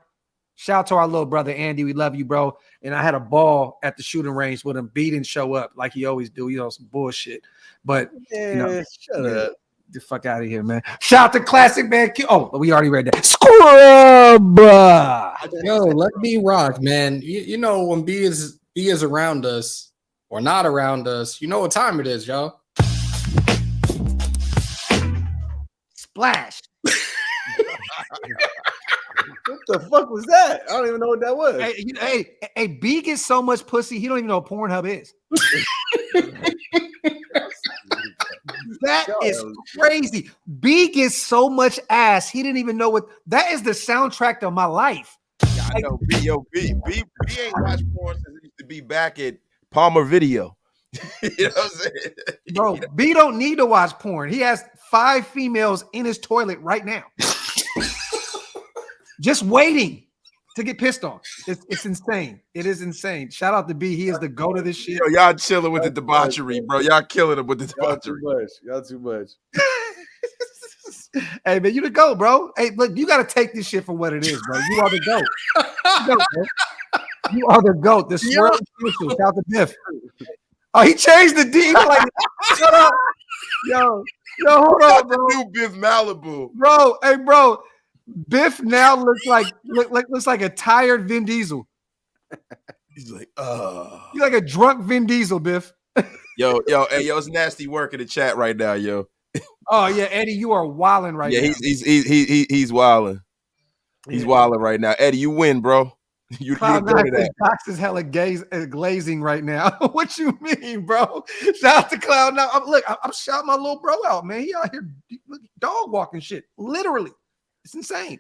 Shout out to our little brother, Andy. We love you, bro. And I had a ball at the shooting range with him. B didn't show up like he always do. Some bullshit. But, shut up. The fuck out of here, man. Shout out to Classic Man. Oh, we already read that. Scrub. Yo, let B rock, man. You know when B is around us or not around us, you know what time it is, y'all. Splash. What the fuck was that? I don't even know what that was. Hey, B gets so much pussy, he don't even know what Pornhub is. That is crazy. B gets so much ass, he didn't even know what that is. The soundtrack of my life. Yeah, I know. B ain't watched porn since he used to be back at Palmer Video. You know what I'm saying? Bro, B don't need to watch porn. He has 5 females in his toilet right now. Just waiting to get pissed on. It's insane. It is insane. Shout out to B. He is the GOAT of this shit. Yo, y'all chilling with the debauchery, bro. Y'all killing him with the debauchery. Y'all too much. Hey, man, you the GOAT, bro. Hey, look, you got to take this shit for what it is, bro. You are the GOAT. You are the GOAT. The swirl official. Shout out to Biff. Oh, he changed the D. Like, shut up. Yo, hold on, bro. New Biff Malibu. Bro, hey, bro. Biff now looks like a tired Vin Diesel. He's like, He's like a drunk Vin Diesel, Biff. yo, it's nasty work in the chat right now, yo. Oh yeah, Eddie, you are wilding right now. Yeah, he's wilding. He's wilding right now. Eddie, you win, bro. You Cloud9 Docs is hella glazing right now. What you mean, bro? Shout out to Cloud9. Look, I'm shouting my little bro out, man. He out here dog walking shit. Literally. It's insane.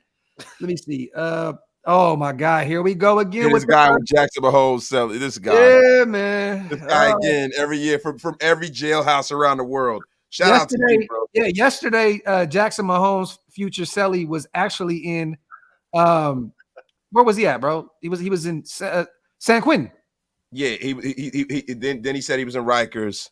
Let me see. Oh my God, here we go again. This guy with Jackson Mahomes selling. This guy. Yeah, man. This guy again every year from every jailhouse around the world. Shout out to you, bro. Yeah, yesterday, Jackson Mahomes' future Selly was actually in where was he at, bro? He was in San Quentin. Yeah, he then he said he was in Rikers.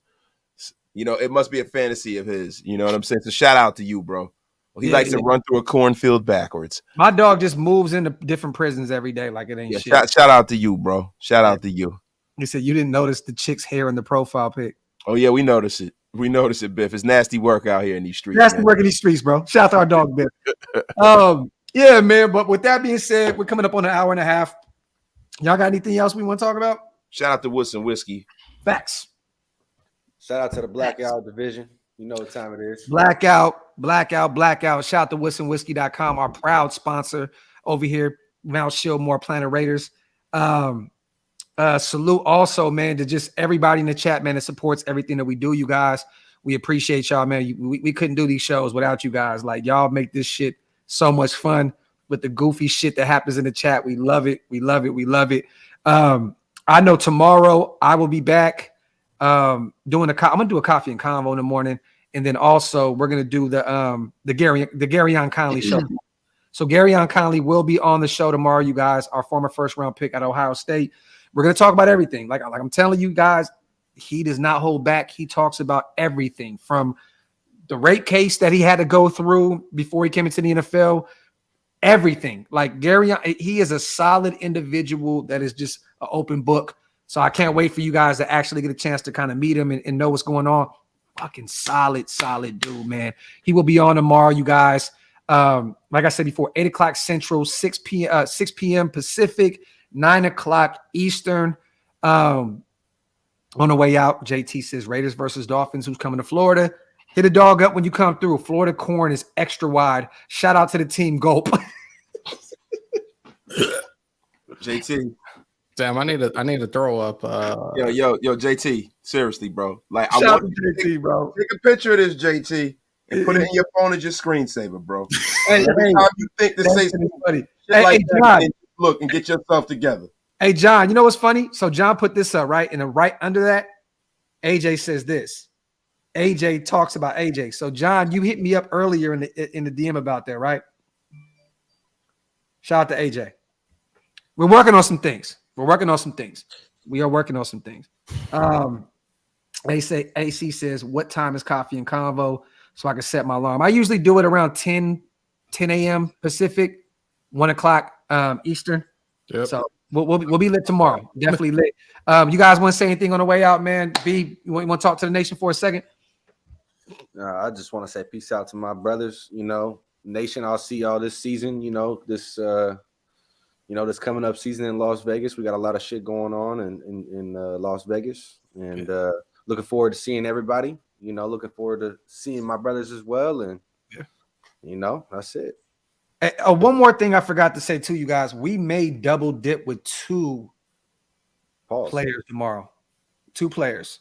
You know, it must be a fantasy of his. You know what I'm saying? So shout out to you, bro. Well, he likes to run through a cornfield backwards. My dog just moves into different prisons every day like it ain't shit. Shout out to you, bro. Shout out to you. He said you didn't notice the chick's hair in the profile pic. Oh yeah, we notice it. We notice it, Biff. It's nasty work out here in these streets. Nasty work in these streets, bro. Shout out to our dog, Biff. Yeah, man. But with that being said, we're coming up on an hour and a half. Y'all got anything else we want to talk about? Shout out to Woodson Whiskey. Facts. Shout out to the Blackout division. You know what time it is. Blackout. Shout out to WoodsonWhiskey.com, our proud sponsor over here. Now ShieldMore Planet Raiders. Salute also, man, to just everybody in the chat, man, that supports everything that we do, you guys. We appreciate y'all, man. We couldn't do these shows without you guys. Like, y'all make this shit so much fun with the goofy shit that happens in the chat. We love it. We love it. I know tomorrow I will be back I'm gonna do a coffee and convo in the morning, and then also we're gonna do the Garyon Conley show. So Garyon Conley will be on the show tomorrow, you guys. Our former first round pick at Ohio State. We're gonna talk about everything. Like I'm telling you guys, he does not hold back. He talks about everything from the rape case that he had to go through before he came into the NFL. Everything. Like Gary, he is a solid individual that is just an open book. So I can't wait for you guys to actually get a chance to kind of meet him and know what's going on. Fucking solid dude, man. He will be on tomorrow, you guys. Like I said before, 8 o'clock Central, 6 p.m. Pacific, 9 o'clock Eastern. On the way out, JT says Raiders versus Dolphins. Who's coming to Florida? Hit a dog up when you come through. Florida corn is extra wide. Shout out to the team. Gulp. JT. Damn, I need to throw up. Yo, JT. Seriously, bro. Like, Shout I out want to JT, bro. Take a picture of this, JT, and put it in your phone as your screensaver, bro. Hey, Every time you think to say something funny. like that, John. look and get yourself together. Hey, John, you know what's funny? So John put this up, right? And then right under that, AJ says this. AJ talks about AJ. So, John, you hit me up earlier in the DM about that, right? Shout out to AJ. We're working on some things. We are working on some things. AC says, what time is coffee and convo? So I can set my alarm. I usually do it around 10 a.m. Pacific, 1 o'clock Eastern. Yep. So we'll be lit tomorrow. Definitely lit. You guys want to say anything on the way out, man? B, you want to talk to the nation for a second? I just want to say peace out to my brothers. You know, nation, I'll see y'all this season. You know, this coming up season in Las Vegas. We got a lot of shit going on in Las Vegas, and looking forward to seeing everybody. You know, looking forward to seeing my brothers as well, and you know, that's it. Hey, one more thing I forgot to say to you guys: we may double dip with two players tomorrow. 2 players.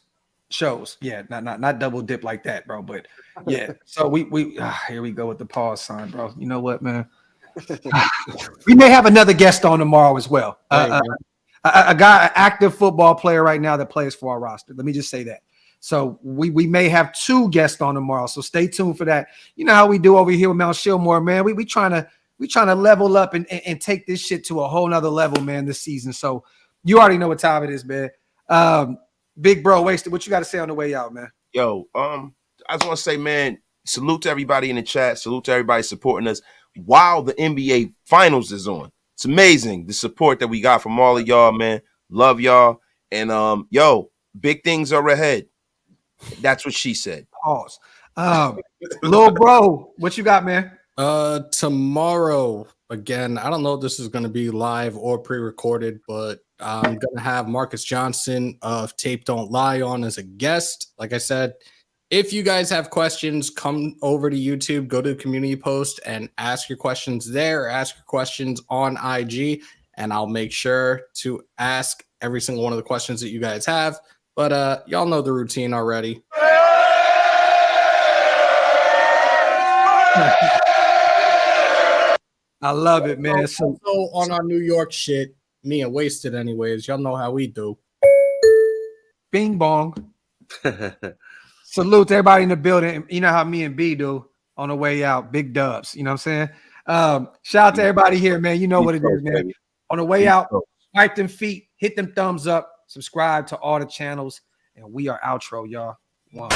Shows, yeah, not double dip like that, bro. But yeah, so we here we go with the pause sign, bro. You know what, man? We may have another guest on tomorrow as well. A guy, an active football player right now that plays for our roster. Let me just say that. So we may have 2 guests on tomorrow. So stay tuned for that. You know how we do over here with Mount ShieldMore, man. We trying to level up and take this shit to a whole nother level, man, this season. So you already know what time it is, man. Big bro, Wasted, what you got to say on the way out, man? Yo, I just want to say, man, salute to everybody in the chat. Salute to everybody supporting us while the NBA Finals is on. It's amazing, the support that we got from all of y'all, man. Love y'all. And, big things are ahead. That's what she said. Pause. Little bro, what you got, man? Tomorrow, again, I don't know if this is going to be live or pre-recorded, but I'm going to have Marcus Johnson of Tape Don't Lie on as a guest. Like I said, if you guys have questions, come over to YouTube, go to the community post and ask your questions there, ask your questions on IG, and I'll make sure to ask every single one of the questions that you guys have. But y'all know the routine already. I love it, man. So on our New York shit, me and Wasted anyways, y'all know how we do. Bing bong. Salute to everybody in the building. You know how me and B do on the way out. Big dubs. You know what I'm saying? Shout out to everybody here, man. You know what it is, man. On the way out, wipe them feet, hit them thumbs up, subscribe to all the channels, and we are outro, y'all. One.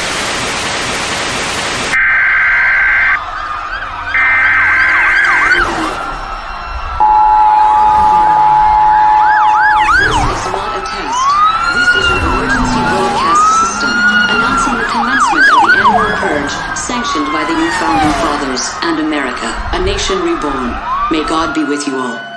Sanctioned by the new founding fathers and America, a nation reborn. May God be with you all.